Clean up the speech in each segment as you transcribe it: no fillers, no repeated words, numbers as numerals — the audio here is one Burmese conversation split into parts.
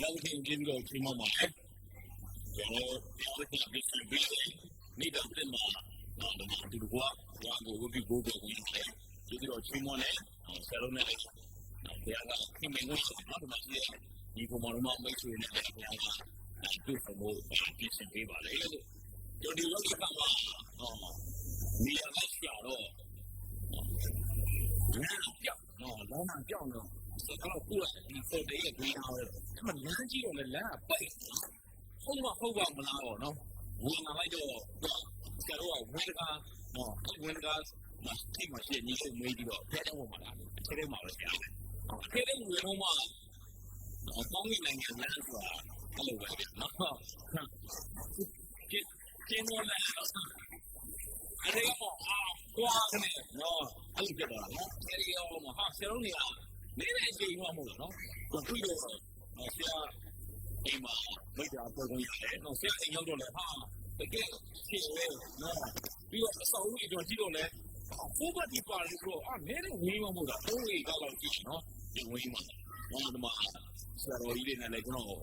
ရားသခင်ကျေးဇူးတော်ချီးမွမ်းပါတယ်။ကျွန်တော်ဘုရားသခင်ပြည့်စုံပြီးနေတဲ့တဲ့မှာဒီကွာဝါကိုဝပြီးကိုကိုဝင်တယ်ကျေးဇူးတော်ချီးမွမ်းတယ်ဆရာတော်နဲ့ဘုရားကခင်မင်းလို့နော်ဒီမှာဒီပုံမှန်တော့မိတ်ဆွေနဲ့ဘုရားကဒီပုံကိုပြင်ဆင်ပေးပါလေလို့ကျွန်တော်ဒီလောကမှာနေရာကရှာတော့လမ်းပြောင်းတော့လမ်းပြောင်းတော့ဆိုတော့ကိုယ်ကဒီဖော်တဲ့ရဲ့ဝင်လာတယ်အဲ့မှာလမ်းကြီးတော့လည်းလမ်းကပိတ်ဟုတ်ပါမလားတော့နော်ဝင်လာလိုက်တော့ဆရာတော်ကဝင်ကားဝင်ကားမရှိမရှိညီကိုမေးပြီးတော့ဖဲတော့မှာလားဖဲတယ်မှာပဲဆရာဖဲတယ်ဝင်တော့မှကောင်းကင်နိုင်ငံလမ်းဆိုတာအဲ့လိုပဲနော်ကျင်းတော့လည်းအဲ့ဒီကတော့ကွာကနေနော်အဲ့လိုဖြစ်သွားတာနော်အဲ့ဒီကတော့ဟာဆရာတို့နေနေချိန်မှမဟုတ်တော့နော်ကိုပြီးတော့ဆရာအိမ်မှာမိတ်တာပုံပုံရတယ်နော်ဆရာအိမ်ရောက်တော့လေဟာတကယ်ဖြစ်လေနော်ပြီးတော့အဆောင်ကြီးတော့ကြည့်တော့လေကိုဘဒီပါလို့ပြောနေနေဝင်းမမို့တာအိုးကြီးကတော့ကြည့်နော်ဒီဝင်းမှာတော့ဒီမှာဆရာတော်ကြီးတွေနဲ့လည်းကျွန်တော်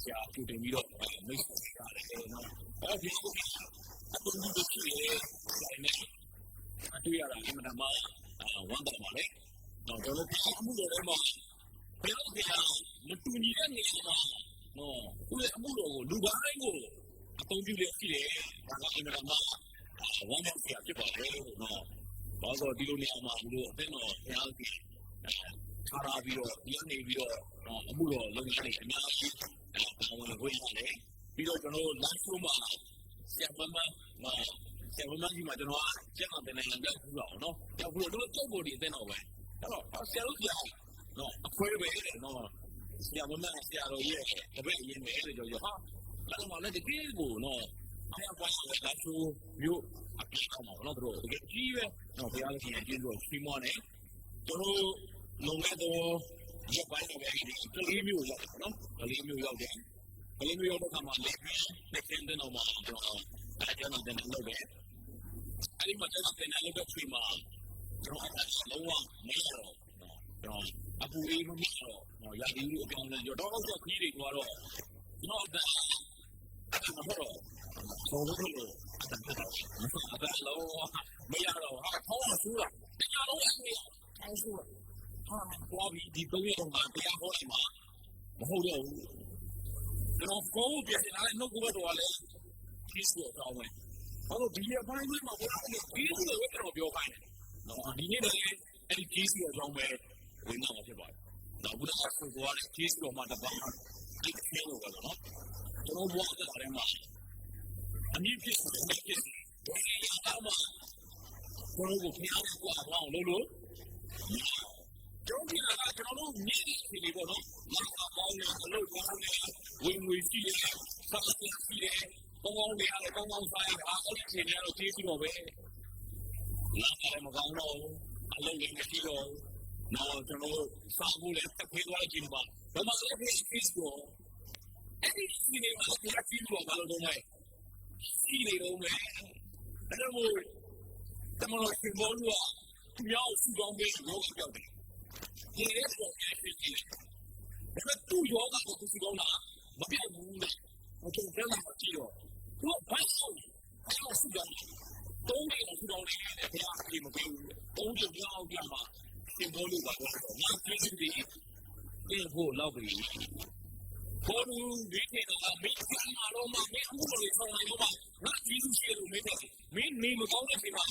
ဆရာပြုတင်ပြီးတော့မိတ်ဆွေရတယ်နော်အဲ့ဒီအခုဒီဖြစ်လေအတွေ့ရတာအမှန်တမ်းဝမ်းသာပါလေတော့ကျွန်တော်ဒီအမှုတော်ထဲမှာဘယ်လိုလဲမတူညီတဲ့နေရာမှာနော်ကိုယ့်ရဲ့အမှုတော်ကိုလူတိုင်းကိုအသုံးပြုလို့ရှိတယ်ဒါကအမှန်တမ်းဝမ်းသာစရာဖြစ်ပါတယ်လို့နော်ဘာလို့ဒီလိုနေရာမှာဘလို့အသိတော်ဘုရားကြီးထားလာပြီးတော့ဒီအနေပြီးတော့အမှုတော်လုပ်နေတဲ့အများကြီးဘာလို့လဲဝေးရတယ်ပြီးတော့ကျွန်တော် live show မှာဆရာမကြီးမှာကျွန်တော်ကျန်တဲ့နိုင်ငံပြောက်ဘူးတော့နော်ပြောက်ဘူးတော့တုတ်ပေါ်ဒီအသိတော်ပဲအဲ့တော့ဆရာတို့ပြောင်းနော်အခွဲပဲနော်ဆရာတော်ရဲ့တပည့်အရင်ပဲလို့ပြောဟာအဲ့တော့လည်းတကယ်ကိုနော်အဲ့အပွားကလည်းဒါဆိုမျိုးအပြည့်အောင်ပါနော်တို့တကယ်ကြီးပဲနော်ဘုရားသခင်ကျေးဇူးတော်ချီးမွမ်းတယ်ကျွန်တော်လုံခဲ့တော့ရပ်ပိုင်းတော့ပဲဒီကလေးမျိုးရောက်နော်ကလေးမျိုးရောက်တယ်ကလေးမျိုးရောက်တော့မှလည်းလက်ကျန်တဲ့တော့မှကျွန်တော်အဲ့ကျွန်တော်တင်လို့ပဲအဲ့ဒီမှာကျွန်တော်တင်လို့ပဲချိန်မှာကျွန်တော်လုံးဝမရတော့ကျွန်တော်အပူအေးမမြင်တော့ရာသီဥတုအပြောင်းလဲတော့တော့ကြီးတွေကတော့တော့ဒါမဟုတ်တော့ဆုံးလို့လို့အဲ့လောမရတော့ဟာဟောင်းဆူလာတရားလုံးအဲ့ဟောင်းဆူလာဟာဘောဘီဒီတော့ရတော့တရားဟောနေမှာမဟုတ်တော့ဘူးကျွန်တော်ဖုန်းပြနေတာလည်းနှုတ်ကပတ်တော်လည်းကြီးစွာတော့မယ်ဘာလို့ဒီအပိုင်းလေးမှာဘယ်လိုလဲဒီလိုပဲကျွန်တော်ပြောခိုင်းတယ်နော်ဒီနေ့လည်းအဲ့ဒီကြီးစွာတော့မယ်ဝင်လာမှာဖြစ်ပါတယ်တော့ဘုရားဆိုတော့ကြီးစွာမှာတပါးဒီခေတ်လို့ပဲနော်ကျွန်တော်ဘွားတဲ့တယ်မှာအမြင့်ဖြစ်တယ်အမြင့်ဖြစ်တယ်ဒီအမှာကျွန်တော်ကိုဖျားကွာအောင်လို့ကျွန်တော်တို့မြည်တယ်ဒီပေါ်တော့မကောင်းတဲ့အလုပ်ကောင်းတဲ့ဝင်ငွေရှိတယ်ဆက်ဆက်ရှိတယ်ကောင်းနေရတယ်ကောင်းဆိုင်အားအဲ့ဒီချိန်တွေတော့ကျေးဇူးတော်ပဲလာတယ်မကောင်းတော့အလုပ်လည်းမရှိတော့နော်ကျွန်တော်စားဖို့လည်းတစ်ခေတ်သွားကြည့်ပါဘာမှလည်းမရှိတော့အဲ့ဒီစီနေမှာကြည့်လို့ဘာလို့တော့မဲစီနေတော့မဲအဲ့တော့တမလို့စင်ဘောလို့မြောက်စုကောင်းပြီးရောကြောက်တယ်ဒီနေ့တော့ဖြစ်နေတယ်ဒါပေမဲ့သူ့ယောဂကိုသူကောင်းတာမပြတ်ဘူးလေအကျဉ်းချမှာကြည့်တော့သူကဘိုက်ဆုံးအဲ့လိုစုကောင်းတုံးနေတော့စုကောင်းနေတယ်ဘုရားကြီးမပြီးဘူးတုံးကြမြောက်ပြမှာစင်ဘောလို့ပါတော့ငါပြည့်စုံပြီးပြင်ဖို့လောက်ပြီဘောလူဒီနေတာမင်းကမာတော့မင်းအခုလိုဆောင်နေတော့ငါကျေးဇူးရှိလို့မင်းမင်းနေမကောင်းတဲ့ချိန်မှာ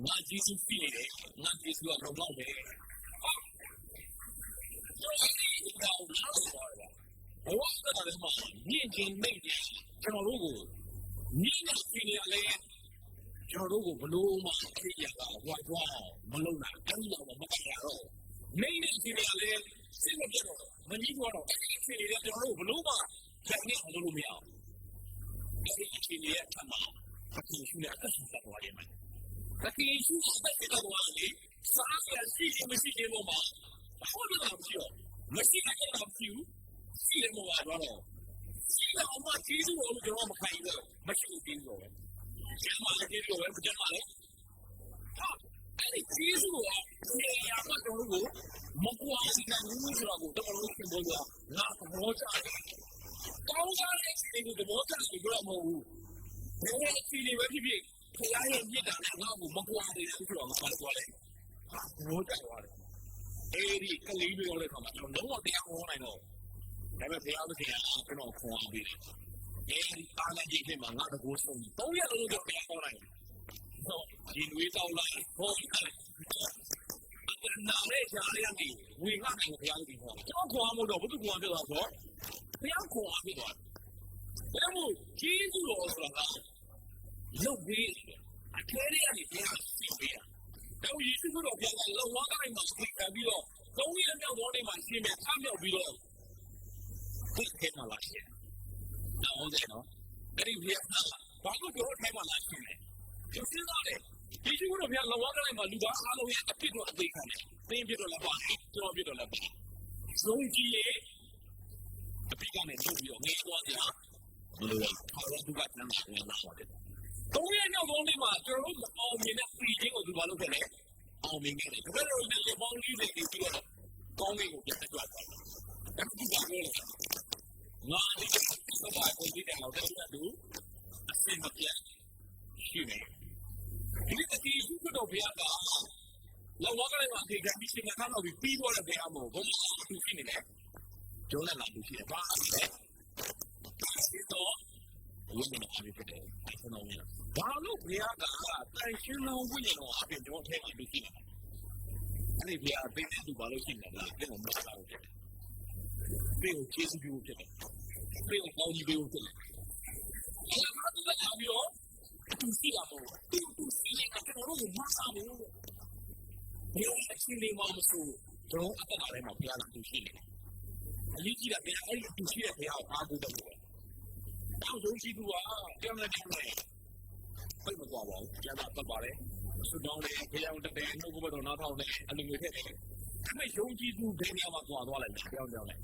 ငါကျေးဇူးရှိနေတယ်ငါကျေးဇူးကတော့တော့ပဲဘဝကတည်းကမြင့်ချင်းမိတ်တယ်ကျွန်တော်တို့ကိုမြင့်တဲ့ပြည်နေလဲကျွန်တော်တို့ကိုဘလို့မှသိရတာဟွာတော့မလုံးနိုင်အဲ့လိုမှမသိရတော့မိတ်တဲ့ပြည်နေလဲစိတ်မပြေတော့မကြီးတော့အဲ့ဒီပြည်နေကျွန်တော်တို့ဘလို့မှချက်နေအောင်လုပ်မရအောင်အဲ့ဒီပြည်နေအမှဖခင်ရှိတဲ့အသက်ရှင်သွားတယ်မယ်ဖခင်ရှိတဲ့အသက်ရှင်သွားတယ်စားရရှိမရှိတယ်မှာဘာလို့လဲမသိတော့မရှိတဲ့ကောင်မရှိဘူးရှိတယ်မို့ပါတော့ရှိတော့မှကျေးဇူးတော်လို့ကျွန်တော်မခံရတော့မရှိဘူးကျေးဇူးတော်ပဲကျမ်းမာလည်းကျေးဇူးတော်ပဲမကျမ်းမာလည်းဟာအဲ့ဒီ ကျေးဇူးကိုနေရာမှာကျွန်တော်တို့မကွာနိုင်ဘူးဆိုတော့တော်တော်ရှင်ပေါ်ကငါသဘောကျတယ်ကောင်းစားတဲ့สิ่งကိုသဘောကျတယ်ပြောမဟုတ်ဘူးဘယ်အစီအစဉ်ပဲဖြစ်ဖြစ်ဖခင်ရဲ့မြတ်တာနဲ့ငါ့ကိုမကွာသေးဘူးဆိုတော့ငါဘာပြောလဲသဘောကျသွားတယ်အဲဒီကလေးပြောတဲ့ခါမှာကျွန်တော်လုံးဝတရားဟောနိုင်တော့ဒါပေမဲ့ဘုရားသခင်ကကျွန်တော်ခေါ်အောင်ပြီးတယ်အဲဒီတားတဲ့ချိန်မှာငါတကူဆုံး3ရက်လုံးတော့တရားဟောနိုင်တယ်တော့ဒီနွေးတောက်လိုက်ဟောတယ်နားရဲကြားရနေဝင်ငါ့ကိုဘုရားသခင်ဟောကျွန်တော်ခေါ်အောင်တော့ဘုသူခေါ်ပြောတာဆိုဘုရားခေါ်အောင်ပြီးတော့ဒါမှမဟုတ်ကျေးဇူးတော်ဆိုတာကလုတ်ပြီးအခဲရည်ဘုရားသိပေးတာတော့ယေရှုခရစ်တော်ဘုရားကလောကတိုင်းမှာသိခံပြီးတော့3ရက်မြောက်သောနေ့မှာရှင်ပြန်ထမြောက်ပြီးတော့သိခဲမှာလာရှင်။ဟုတ်တယ်နော်။အဲ့ဒီဘုရားကဘာလို့တို့ထိုင်မှာလာရှင်လဲ။ကျစဉ်းစားတယ်။ယေရှုခရစ်တော်ဘုရားလောကတိုင်းမှာလူသားအားလုံးရဲ့အဖြစ်တော်အသေးခံတယ်။သင်ဖြစ်တော်လည်းပါကျွန်တော်ဖြစ်တော်လည်းပါ။ဇုံကြီးရဲ့အဖြစ်ကနေထုတ်ပြီးတော့ငြိမ်းသွားတယ်။ဘယ်လိုလဲ။ဘာလို့သူကတန်းတယ်လဲဆိုတော့3ရက်မြောက်သောနေ့မှာကျွန်တော်တို့အောင်မြင်တဲ့ပြည်ချင်းကိုသူဘာလုပ်ခဲ့လဲအောင်မြင်ခဲ့တယ်ဒါပေမဲ့လည်းဒီပေါင်းလေးတွေပြီးတော့ကောင်းကင်ကိုပြန်တက်သွားတယ်အခုဘာလဲငါဒီစပါးကိုဒီတဲ့လောက်တော့သူအစင်မပြတ်ရှိနေဒီတတိယခုတော့ဘုရားကလောကတိုင်းမှာဒီကံပြီးရှင်ကတော့ပြီးသွားတဲ့ဘုရားမို့ဘုရားသူရှိနေတယ်ကျုံးနဲ့လာသူရှိတယ်ဘာလဲဒီတော့ဝိညာဉ်တော်အဖြစ်တယ်ကျွန်တော်ဝင်ဘာလို့ဘုရားကတိုင်ရှင်လုံးဝိညာဉ်တော်အဖြစ်ကျွန်တော်ထဲမှာပြီးရှိတယ်အဲ့ဒီဘုရားအသိတဲ့သူဘာလို့ရှိနေလဲတဲ့မလားတော့တယ်ပြေကိုကျေးဇူးပြုဖြစ်တယ်ပြေကိုကောင်းကြီးပေးဖို့ဖြစ်တယ်အဲ့ဒါကသူကလာပြီးတော့သူစီလာတော့သူစီကကျွန်တော်တို့မဆာဘူးဘယ်လိုအချင်းလေးမှမဆိုကျွန်တော်အသက်တာထဲမှာဘုရားကသူရှိနေတယ်အရေးကြီးတာဘုရားအဲ့ဒီသူရှိတဲ့ဘုရားကိုအားကိုးတယ်တော့ယုံကြည်သူကပြောင်းလဲတယ်ဖိတ်မသွားပါဘူးကျန်တာပတ်ပါတယ်ဆူတောင်းတယ်ဘုရားတက်တယ်နှုတ်ကပတ်တော်နားထောင်တယ်အလိုမျိုးဖြစ်တယ်ဒါပေမဲ့ယုံကြည်သူဘယ်နေရာမှာသွားလိုက်ပြောင်းလိုက်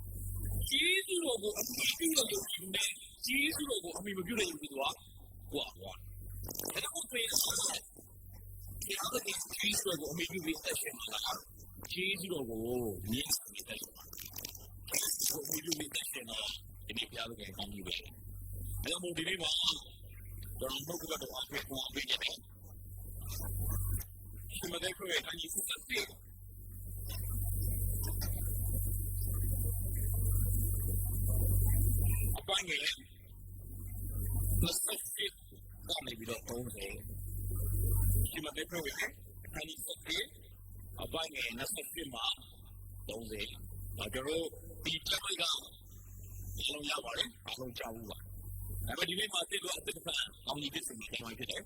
ဂျေဇုတော်ကိုအမိပြုလို့ယုံကြည်နေဂျေဇုတော်ကိုအမိမပြုလို့ယုံကြည်သူကကွာဒါတော့ပြေးတယ်ဘုရားကဂျေဇုတော်ကိုအမိပြုပြီးတက်ရှင်မှာလားဂျေဇုတော်ကိုမြင်ပြီးတက်ရှင်မှာကိုအမိပြုပြီးတက်ရှင်တော့ဒီဘုရားကကောင်းကြီးပဲဒါမှမဟုတ်ဒီနေ့မှာကျွန်တော်တို့ကတော့အဖေကိုအဖေနဲ့ဒီမှာတဲ့ခွေအညီစုတက်တယ်အပိုင်းငယ်လက်စပ်ဖြစ်ကနေပြီးတော့ပုံစံဒီမှာတဲ့ခွေအညီစုတက်အပိုင်းငယ်လက်စပ်ဖြစ်မှာပုံစံဒါကြတော့ဒီချက်လိုက်ကအလုံးရပါတယ်အလုံးချဘူးပါဒါပေမဲ့ဒီနေ့မှာတိတော့အသက်ဖန်အောင်ဒီစင်ကိုမှဖြစ်တယ်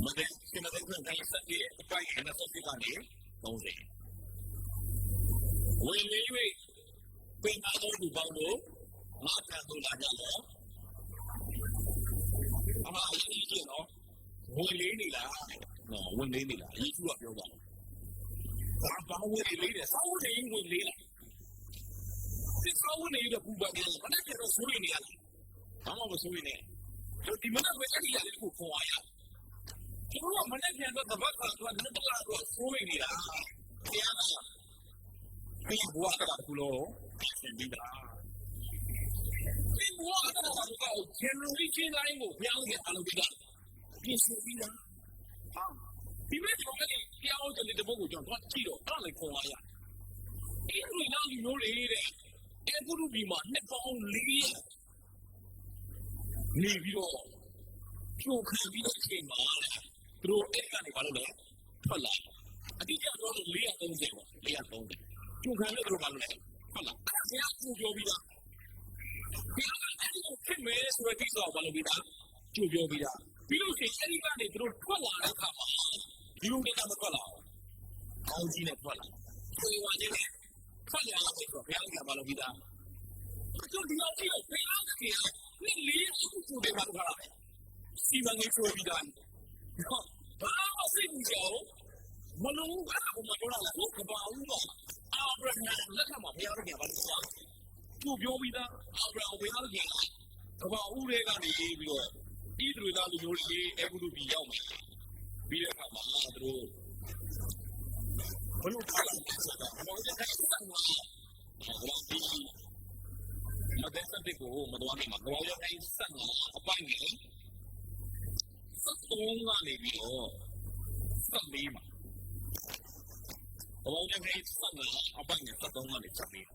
မတဲ့ဒီမှာတဲ့ခွင့်တိုင်းစက်ရဲ့အပိုင်းနဲ့ဆက်ပြီးကနေ30ဝင်လေး၍ပြင်သားတို့ဒီပေါင်းတို့ငါတန်တို့လာကြတော့အမအရေးကြီးနော်ဝင်လေးနေလားနော်ဝင်လေးနေလားအရေးကြီးကပြောပါဘာဝင်လေးလဲစောင်းနေဝင်လေးလားဒီစောင်းနေတဲ့ပူပန်တယ်ဘာနဲ့ကျတော့ဆိုးနေရလားဘာမှမဆိုးနေတယ်ဒီမနက်ပဲအဲ့ဒီရတယ်ကိုခေါ်ရကျွန်တော်မနေ့ပြန်တော့တပတ်ကတော့ငါတို့ကတော့ဆိုးနေတာတရားကပြီးဘွားကတော့ခုလို့သင်ပြီးတာပြီးဘွားကတော့ generation တိုင်းကိုပြောင်းခဲ့အလုပ်ပြီးတာပြင်ဆင်ပြီးတာဟာဒီမဲ့ကျွန်တော်လည်းပြောင်းတယ်တဲ့ဘုတ်ကိုကျွန်တော်ကြည့်တော့အဲ့လေခေါ်ရအဲ့ဒီနောက်လူမျိုးတွေတဲ့အခုလူဒီမှာနှစ်ပေါင်း400နေပြီးတော့ကျုပ်ခံပြီးတော့ချိန်မှာသူတို့အဲ့ကနေဘာလို့လဲထွက်လာအတိအကျတော့430ပေါ့430ကျုပ်ခံလို့သူတို့ဘာလို့လဲထွက်လာအဲ့ဒါကပြောပြီးသားဒီကအဲ့ဒီကိုဖြစ်မယ်ဆိုတဲ့ကိစ္စကိုဘာလို့ပြီးသားကျုပ်ပြောပြီးသားပြီးလို့ရှိရင်အဲ့ဒီကနေသူတို့ထွက်လာတဲ့အခါမှာဒီလိုတွေကမထွက်လာဘူးကောင်းကြီးနဲ့ထွက်လာဆွေးဝါးခြင်းနဲ့ထွက်လာလို့ဆိုတော့ဘုရားကဘာလို့ပြီးသားကျုပ်ဒီလောက်ကြည့်ဘုရားကนี่လေးအခုကိုတယ်မှာတော့စီမံကိန်းဆွဲပြီးသားဘာမှစိတ်မကြောက်မလုံးအဲ့ဒါကိုမပြောရလားဘုဘာဦးတော့အာဗြဟံလက်ထမှာဘုရားကဘာလို့သူပြောပြီးသားအာဗြဟံဘုရားကဘာဦးတွေကနေပြီးတော့ဤသူတွေသားလူမျိုးတွေအခုလူပြည်ရောက်မှာပြီးတဲ့အခါမှာသူတို့ ဘလို့ထားလာလဲဆိုတာဘောင်းကျခိုင်းစံမှာဘောင်းဒီမတဲ့တဲ့ကိုမတော်နေမှာဘောင်းကျခိုင်းစံမှာအပိုင်းကြီးစတုံးကနေပြီးတော့စက်လေးမှာဘောင်းကျခိုင်းစံမှာအပိုင်းကြီးစတုံးကနေစက်လေး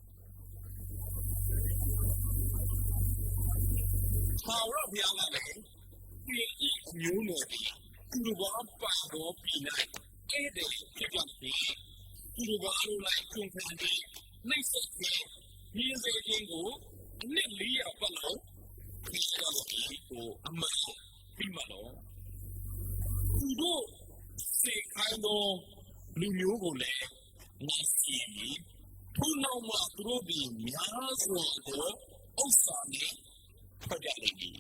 ဟာရောပြရမယ်ဒီမျိုးလို့ဒီဘောင်းပါတော့ပြီးလိုက်အဲ့ဒီဖြစ်ကြတယ်ဒီဘောင်းလိုက်ကျုံခံတယ်နှိမ့်ဆက်တယ်ဒီစေချင်းကိုအနည်းလေးရပတ်လို့ဒီလိုကိုအမတ်ပြီးမလို့သူတို့စေခိုင်းတော့လူမျိုးကိုလည်းမစီရင်သူ့နောက်မှာသူတို့ဒီများစွာသောဥစ္စာနဲ့ဖျက်လိုက်ပြီ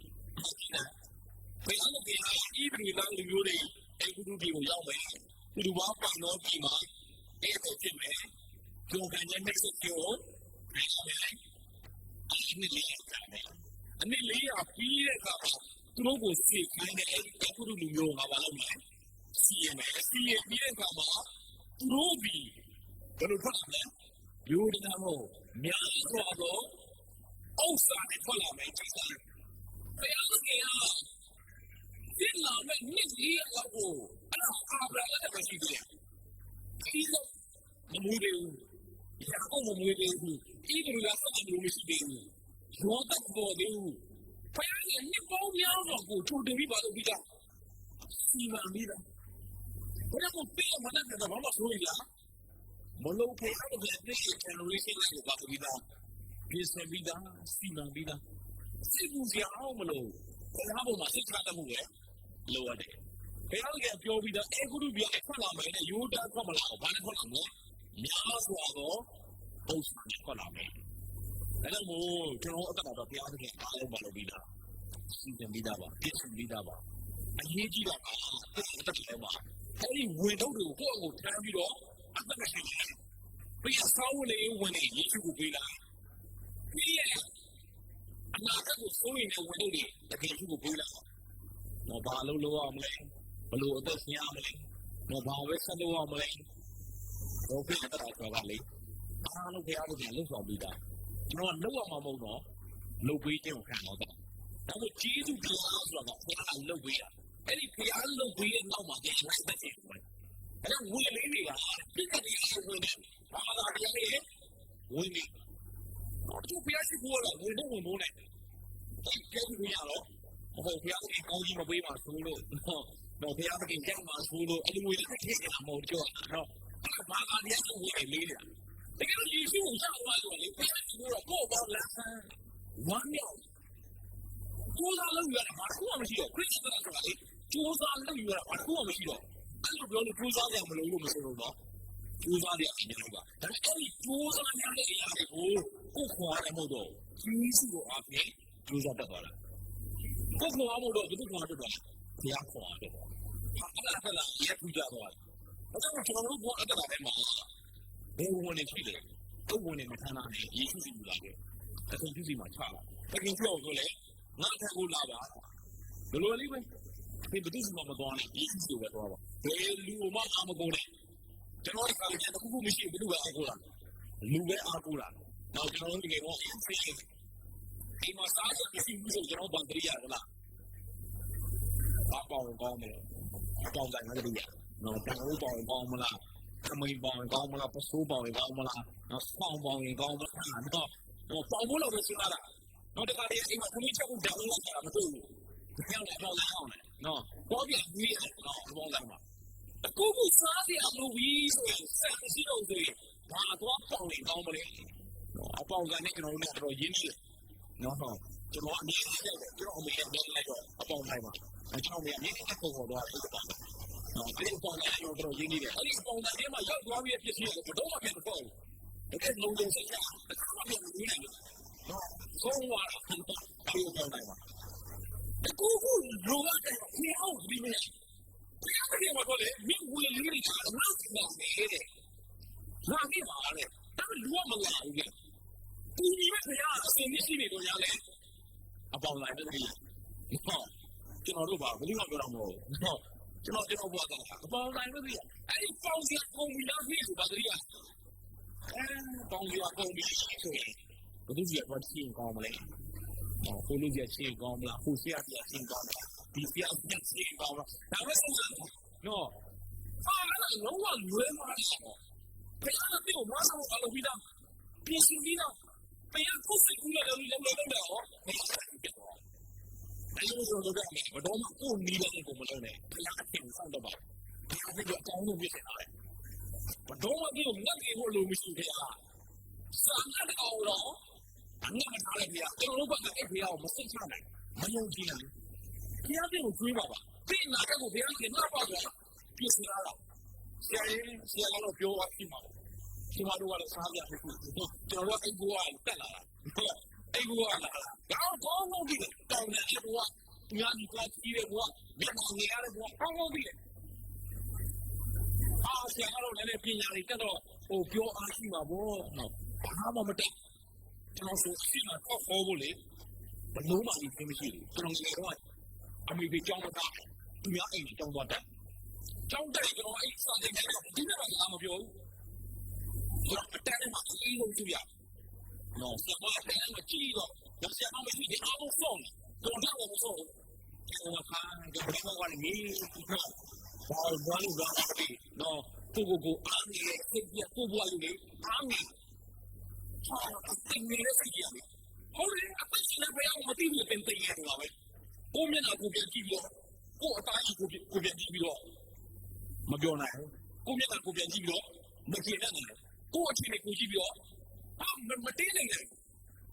ဘယ်လိုလဲဒီပြည်လာလူမျိုးတွေအခုတို့ဒီကိုရောက်မယ်ဒီဘာပန်တော့ဒီမှာအဲ့ဒါဖြစ်မယ်ကြောင်ကန်ရဲ့မက်ဆေ့ချ်ကိုအနည်းလေးပြီးတဲ့အခါသူတို့ကိုစိတ်ခိုင်းတဲ့အခုတို့လူမျိုးကဘာလုပ်လဲစီရင်ပြီးတဲ့အခါမှာသူတို့ဒီဘယ်လိုထွက်လာလဲယူဒနာမို့များစွာသောဥစ္စာတွေထွက်လာမယ်ကြည့်စမ်းဘယ်လိုလဲဒီလာမဲ့မြစ်ကြီးလောက်ကိုအဲ့ဒါအာဗြဟံလည်းမရှိသေးဘူးဒီလိုမမွေးတယ်ယာကုပ်မမွေးတယ်ဒီလိုလားဆက်လို့မရှိသေးဘူးရောတော့ပေါ်တယ်ဖယားရဲ့နှစ်ပေါင်းများစွာကိုချိုးတင်ပြီးပါလို့ပြီးတာစီမံပြီးတာဘယ်တော့ပြေးမနဲ့တော့ဘာမှဆိုရလားမလို့ဖယားရဲ့ဒီ generation ကိုပါပြီးတာပြည်စပြီးတာစီမံပြီးတာစီပူစရာအောင်မလို့ဘယ်ဟာပေါ်မှာစိတ်ချတတ်မှုလဲလိုရတယ်ဘယ်တော့ကပြောပြီးတော့အခုတို့ပြောထွက်လာမယ်နဲ့ယူတာထွက်မလာဘူးဘာနဲ့ထွက်လာမလဲများစွာတော့ပုံစံထွက်လာမယ်ဒါကြောင့်မို့ကျွန်တော်အသက်တော်ဘုရားသခင်အားလုံးပါလို့ပြီးတာစီစဉ်ပြီးတာပါပြည့်စုံပြီးတာပါအရေးကြီးတာကအသက်တော်မှာအဲ့ဒီဝင်တော့တွေကိုကိုယ့်အကိုထမ်းပြီးတော့အသက်မရှိတယ်ပြီးအဆောင်ဝင်နေဝင်နေယေရှုကိုပေးလာပြီးရဲ့အနာဂတ်ကိုစိုးရင်ဝင်တော့တယ်တကယ်ယေရှုကိုပေးလာတော့ဘာလို့လုပ်ရမလဲဘလို့အသက်ရှင်ရမလဲတော့ဘာဝဲဆက်လုပ်ရမလဲတော့ပြတ်တာတော့ကလေအားလုံးဘုရားသခင်လှုပ်ဆောင်ပြီးတာကျွန်တော်လောက်ရမှာမဟုတ်တော့လှုပ်ပေးခြင်းကိုခံတော့တယ်ဒါပေမဲ့ဂျေဇုတရားဆိုတာကဘုရားလှုပ်ပေးတာအဲ့ဒီဘုရားလှုပ်ပေးတဲ့နောက်မှာကျန်လိုက်တဲ့ခြင်းပဲအဲ့ဒါဝိလေးတွေကပြည့်တဲ့ခြင်းဝင်တယ်ဘာသာတရားတွေဝင်နေတော့သူဘုရားရှိခိုးတော့ဝင်တော့ဝင်မိုးနေတယ်ကျဲပြီးရတော့ဟိုဘုရားကြီးကောင်းကြီးမပေးပါဆိုလို့တော့ဘုရားကြီးကြောက်ပါဆိုလို့အဲ့လိုမျိုးတစ်ချိန်ကမဟုတ်ကြောတော့ဘာသာတရားကိုဝင်လေးတယ်တကယ်လို့ယေရှုကိုရှာသွားလို့လေဘုရားကြီးကတော့ကိုယ့်ဘောင်းလက်ဆန်းဝမ်းမြောက်ကိုယ်သာလုပ်ရတာဘာမှမရှိတော့ခရစ်ယာန်ဆိုတာလေကိုယ်သာလုပ်ရတာဘာမှမရှိတော့အဲ့လိုပြောလို့ကိုယ်စားကြမလို့မဆိုတော့ကိုယ်စားရအောင်လုပ်ပါဒါပေမဲ့အဲ့ဒီကိုယ်စားရတဲ့အရာတွေကိုကိုယ်ခွာတယ်မဟုတ်တော့ယေရှုကိုအားဖြင့်ကိုယ်စားတတ်သွားတာကိုယ်ခွာမလို့ဘယ်သူခွာတတ်သွားလဲဘုရားခွာတယ်ပေါ့အဲ့ဒါရက်ထူကြသွားတယ်အဲ့တော့ကျွန်တော်တို့ဘောအတ္တတာထဲမှာဘယ်ဝင်နေဖြစ်လဲတော့ဝင်နေမခံနိုင်ယေရှုစီလာတယ်အဆုံးပြုစီမှာချလာတကယ်ပြောဆိုလေငါထက်ကိုလာပါဘယ်လိုလဲပဲဒီဘုဒ္ဓစီမှာမတော်နဲ့ယေရှုစီပဲတော့ပါဘယ်လူမှအာမကုန်နဲ့ကျွန်တော်ကလည်းတခုခုမရှိဘူးဘယ်လိုအားကိုးလာလူပဲအားကိုးလာတော့ကျွန်တော်တို့တကယ်တော့ဒီမှာစားရမရှိဘူးဆိုကျွန်တော်ဗန်တရီရလားဘာပေါင်းကောင်းမလဲအပေါင်းတိုင်းငါတို့ရနော်ကျွန်တော်ပေါင်းကောင်းမလားအမေပေါင်းကောင်းမလားပစိုးပေါင်းကောင်းမလားနော်ဆောင်းပေါင်းကောင်းမလားတော့ပေါင်းဖို့လို့ဆိုတာနော်တခါတည်းအိမ်မှာခမင်းချက်ကိုဒေါင်းလုပ်တာမတွေ့ဘူးကြောက်တယ်တော့လည်းအောင်တယ်နော်ပေါ်ပြပြီးရတယ်နော်ဘောင်းတိုင်းမှာအခုကစားရအောင်လို့ပြီးဆိုရင်စံရှိတော့ဆိုရင်ဘာတော့ပေါင်းကောင်းမလဲနော်အပေါင်းကနေကျွန်တော်တို့တော့ရင်းနေတယ်နော်ဟုတ်ကျွန်တော်အမြင်နဲ့ကျွန်တော်အမေနဲ့လိုက်တော့အပေါင်းတိုင်းမှာကျွန်တော်အမြင်နဲ့ပုံပေါ်တော့အဲ့ဒါနော်ဒီပုံနဲ့ကျွန်တော်ရင်းနေတယ်အဲ့ဒီပုံနဲ့မှာရောက်သွားပြီးဖြစ်စီတယ်ဘယ်တော့မှပြန်မပေါ့ဘူးတကယ်လုံးလုံးစိတ်ချဘာမှပြန်မနေနိုင်ဘူးနော်ဆုံးသွားတာဒီပုံတိုင်းမှာအခုကလိုအပ်တယ်ခေအောင်ဒီမင်းဘယ်ကနေမှတော့လေမင်းဝင်လေးတွေကတော့မလုပ်နိုင်တယ်ငါကိပါလေဒါလူကမလာဘူးလေဒီမိမဖရားအစင်းရှိနေတော့ရလေအပေါင်းလိုက်တယ်ဟောကျွန်တော်တို့ပါဘယ်လိုမှပြောတော့မဟုတ်ဟော ကျွန်တော်ဘွားကအပေါင်းတိုင်းမသိရအဲ့ဒီပေါင်းစရာကုန်ပြီလားဖြစ်ဆိုပါတည်းပေါင်းစရာကုန်ပြီဆိုရင်ဘယ်သူကြီးကတော့ချင်းကောင်းမလဲကိုလူကြီးချင်းကောင်းမလားကိုဆရာကြီးချင်းကောင်းမလားဒီဆရာကြီးချင်းကောင်းမလားဒါပဲဆိုနော်အဲ့ဒါလုံးဝလွဲမှားတယ်ဘယ်လိုပြောမှန်းတော့အလုပ်ပြီးတော့ပြင်ဆင်ပြီးတော့ဘယ်ကိုစိတ်ကူးရတယ်လို့လည်းတော့ဘယ်လိုဆိုတော့ဘတော်မှကိုနီးတဲ့ကိုမလုပ်နဲ့ဘုရားအထင်ဆောင်တော့ပါဘုရားကကြောင်းလို့ပြစ်နေတာလေဘတော်မှဒီငတ်ကြီးဖို့လို့မရှိခဲ့ရစာငတ်အောင်တော့အငတ်မထားလိုက်ပြကျွန်တော်တို့ကအဲ့ဘုရားကိုမစိတ်ချနိုင်မယုံကြည်နိုင်ဘုရားကိုတွေးပါဒီနာကကိုဘုရားကနားပါကြပြစ်နေတာလားဆရာကတော့ပြောပါပြီမှာဒီမှာတော့လည်းစားပြဖြစ်ခုကျွန်တော်တို့အိမ်ကိုတက်လာတာအိမ်ကိုလာတာကောင်းပြီတောင်းတယ်ကွာညာဒီကကြီးရဲ့ကွာမြန်မာနေရတယ်ကွာကောင်းပြီဆရာကတော့လည်းပညာတွေတက်တော့ပြောအားရှိမှာပေါ့ဘာမှမတက်ကျွန်တော်ဆိုအစ်မခေါ်ဖို့လေဘလို့မှဒီဖြစ်မရှိဘူးကျွန်တော်ကတော့အမေကကြောင်းတော့သူများအိမ်ကြောင်းတော့တက်ကျောင်းတက်ကျွန်တော်အဲ့စာတင်နေတော့ဒီနေ့မှမပြောဘူးကျွန်တော်အတန်းထဲမှာအေးလို့ကြည့်ရနော်ဆရာမအတန်းထဲမှာကြည့်တော့ဆရာမမရှိဒီအားလုံးဆုံးတော့တော့မဆုံးကျွန်တော်ကကျွန်တော်ကနေမီးဘာလို့နော်ကိုအားနေစိတ်ပြကိုဘွားလူလေးအားနေတင်နေတဲ့စိတ်ကြီးဟုတ်တယ်အပတ်ရှင်ဘယ်အောင်မသိဘူးတင်တင်ရတယ်ပါပဲကိုမျက်နှာကိုပြန်ကြည့်ပြီးတော့ကိုအသားကြီးကိုပြန်ကြည့်ပြီးတော့မပြောနိုင်ဘူးကိုမျက်နှာကိုပြန်ကြည့်ပြီးတော့မကြည့်နိုင်ဘူးကိုအခြေအနေကိုကြည့်ပြီးတော့မတင်းနိုင်ဘူး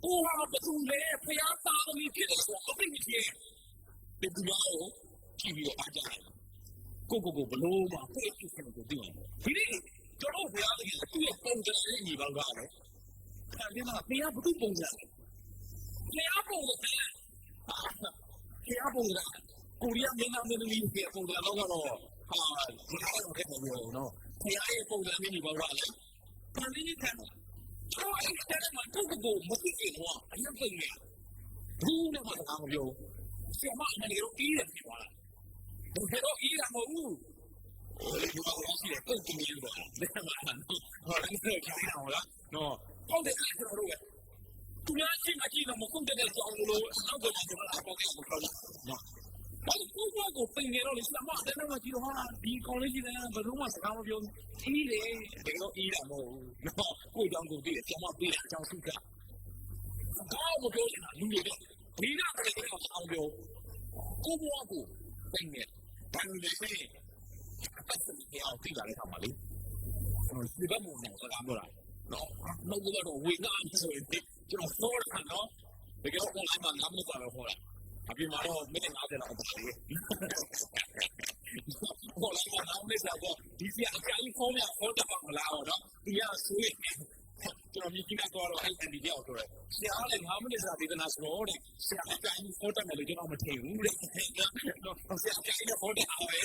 ကိုဟာဘယ်သူလဲဖျားသားသမီးဖြစ်တယ်ဆိုတော့အသိမဖြစ်ဒီကူရောကြည့်ပြီးတော့အားကြတယ်ကိုဘလို့မှဖိတ်ဖြစ်တယ်ကိုသိအောင်ဒီနေ့ကျွန်တော်ဘုရားသခင်သူ့ရဲ့ပုံစံလေးညီပေါင်းကားတယ်အဲဒီမှာဘုရားဘုသူ့ပုံစံဘုရားပုံစံကိုရီးယားမြန်မာပြည်လူကြီးပုံစံတော့ကတော့ဒီလိုခဲ့တယ်နော်ဘုရားရဲ့ပုံစံမျိုးညီပေါင်းကားလေပန်လေးခံတော့အဲ့ဒါမှကိုမသိဘူးကွာအရင်ပြင်နေဘူးနဲ့မှတော့မပြောဆရာမအနေနဲ့တော့ပြီးတယ်ပြောတာဘယ်တော့အေးရမဟုတ်ဘူးဒီမှာတော့ရှိတယ်ပုံကမျိုးတော့ဒါမှမဟုတ်ဟောလည်းကြိုင်းအောင်လားနော်ဟုတ်တယ်ကျွန်တော်တို့ကသူများချင်းအကြည့်တော့မကုန်တဲ့ကြောင်လို့နောက်ကကျွန်တော်အပေါ်ကမခေါ်ဘူးနော်ဘာလို့ကိုပင်နေတော့လေဆရာမတဲ့တော့ကြည့်တော့ဟာဒီကောလိပ်ကြီးလည်းဘယ်တော့မှစကားမပြောဘူးအေးတယ်ဒီတော့အေးတာမဟုတ်ဘူးနော်ကိုကြောင့်ကိုသိတယ်ဆရာမသိတယ်အကြောင်းစုကဘာမှမပြောချင်တာလူတွေဒီနာကလည်းတော့အောင်ပြောကိုဘွားကိုပင်နေဘာလို့လဲအပတ်စံပြေအောင်သိတာလည်းထားပါလေဒီဘက်မှာတော့စကားပြောတာနော်မဟုတ်တော့ဝေငါဆိုရင်ကျွန်တော်စောတာနော်တကယ်တော့အဲ့မှာငါမလို့ပါတော့ဟောတာအပြင်မှာတော့မိနစ်50လောက်ပါတယ်ဟောလိုက်မှာနောက်နေ့ကျတော့ဒီစီအကြိုင်ဖုန်းရဟောတာပါမလားတော့ဒီကဆွေးကျွန်တော်မြင်ကြတော့အဲ့ဒီကြောက်တော့ဆရာလည်း9မိနစ်စာဒေသနာဆိုတော့ဆရာအကြိုင်ဟောတာလည်းကျွန်တော်မထင်ဘူးတဲ့နော်ဆရာအကြိုင်ဟောတာပဲ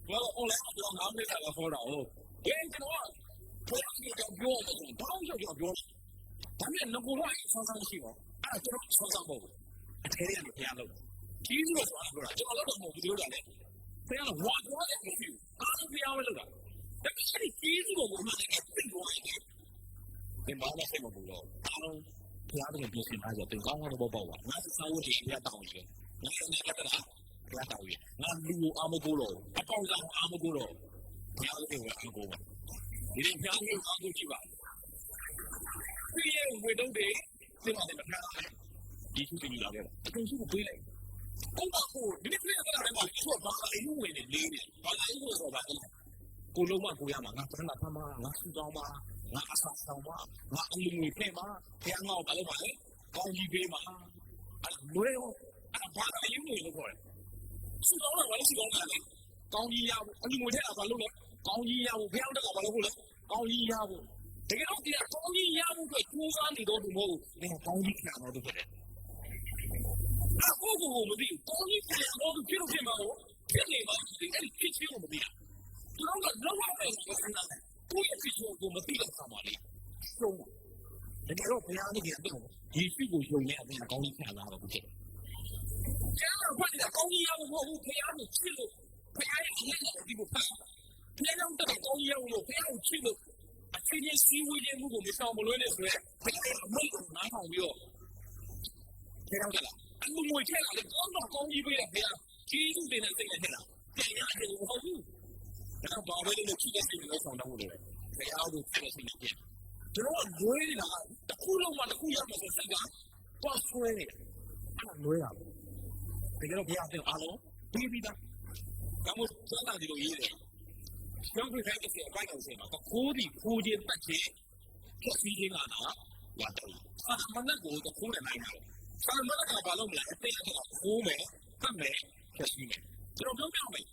ဘာလို့ online မှာ9မိနစ်စာဟောတာဟုတ်ကဲကျွန်တော်ဘယ်လိုကြောက်ပြောလဲတောင်းကြောက်ပြောဒါနဲ့ငကိုတော့ဆောင်းဆောင်းရှိပါအဲ့ကျွန်တော်ဆောင်းဆောင်းပေါ့အထဲရနေဖျားလို့ကြီးလို့ဆိုတာပြောတာကျွန်တော်တော့မဟုတ်ဘူးပြောတာလေဖျားတော့ဝါတော့တယ်မရှိဘူးအားဖျားပဲလို့တာဒါပေမဲ့ကြီးလို့ဘုရားကသိတော့တယ်ဘာမှဆက်မဘူးတော့အားလုံးဖျားတယ်ပြင်ဆင်ထားကြတယ်ကောင်းကောင်းတော့ပေါ့ပါငါစောင်းဝတ်ကြီးရတောင်းတယ်ငါလည်းကတည်းကတောင်းရငါလူအားမကိုတော့အပေါင်းစားအားမကိုတော့ဖျားတယ်ကအားကိုပါဒီဖျားမျိုးအားကိုကြည့်ပါဒီရဲ့ဝေတော့တယ်ဒီမှာလည်းဖျားဒီသူကြီးလာခဲ့အကုန်စုကိုပေးလိုက်ကိုကကိုဒီနေ့ပြန်လာတယ်မှာသူကဘာလဲယူဝင်နေလေးနေဘာလဲယူဆိုတော့ကိုလုံးမကိုရမှာငါပထမဖမ်းမှာငါစူတောင်းမှာငါအဆာဆောင်မှာငါအလူငွေဖဲ့မှာဖျားငေါ့ဘာလို့ပါလဲကောင်းကြီးပေးမှာအဲ့လွဲရောအဲ့ဘာလဲယူဝင်လို့ခေါ်တယ်စူတောင်းတော့ဘာလို့စူတောင်းလဲကောင်းကြီးရဖို့အလူငွေထက်တာဘာလို့လဲကောင်းကြီးရဖို့ဖျားတော့ဘာလို့လဲကောင်းကြီးရဖို့တကယ်တော့ဒီကောင်းကြီးရဖို့အတွက်ကျိုးစားနေတော့ဘူးမဟုတ်ဘူးငါကောင်းကြီးခံတော့ဖြစ်တယ်ကိုမသိဘူးကောင်းကြီးပြန်တော့ဖြစ်လို့ဖြစ်မှာပေါ့ဖြစ်နေပါဒီအဲ့ဖြစ်ချင်းကိုမသိတာကျွန်တော်ကလောက်ရမယ်ဆိုတော့ကိုယ့်ရဲ့ဖြစ်ချင်းကိုမသိတဲ့အခါမှာလေရှုံးတယ်တကယ်တော့ဘုရားနဲ့ကတော့ဒီဖြစ်ကိုရှုံးနေအပြင်ကောင်းကြီးခံလာတော့ဖြစ်တယ်ကျန်တော့ဘာလဲကောင်းကြီးရဖို့မဟုတ်ဘူးဘုရားကိုချစ်လို့ ဖခင်ရဲ့အရေးတော်ဒီကိုဖတ်ဖခင်တော့တောင်းရအောင်လို့ဖခင်ကိုချစ်လို့အချင်းချင်းစီးဝေးခြင်းမှုကိုမဆောင်မလွဲနဲ့ဆိုရဲဖခင်အမိန့်ကိုနားထောင်ပြီးတော့ဖခင်ကလည်းအမှုငွေထည့်လာတယ်ကောင်းကြီးပေးတယ်ဖခင်ကြီးစုတင်တဲ့စိတ်နဲ့ထည့်လာပြန်ရတယ်ဟုတ်ဘူးဒါတော့ဘာပဲလို့ချစ်တဲ့စိတ်နဲ့ဆောင်တော့လို့ဖခင်အောင်လို့ချစ်တဲ့စိတ်နဲ့ပြန်ကျွန်တော်ကလွဲနေတာတစ်ခုလုံးမှတစ်ခုရမယ်ဆိုစိတ်ကပေါ့ဆွဲနေတယ်အဲ့လွဲတာပဲတကယ်တော့ဘုရားတင်အားလုံးပြီးပြီးသားဒါမှမဟုတ်စမ်းတာဒီလိုရေးတယ်ကျောင်းပြခိုင်းတဲ့အပိုင်းအောင်စင်တော့ခိုးဒီခိုးချင်းတက်ချင်းဖြစ်ပြီးချင်းလာတာရတယ်အာမနက်ကိုခိုးနေနိုင်တယ်အာမနက်ကဘာလို့မလဲအသိအသာခိုးမယ်ဖတ်မယ်ဖြစ်ပြီးမယ်ကျွန်တော်ပြောပြမယ်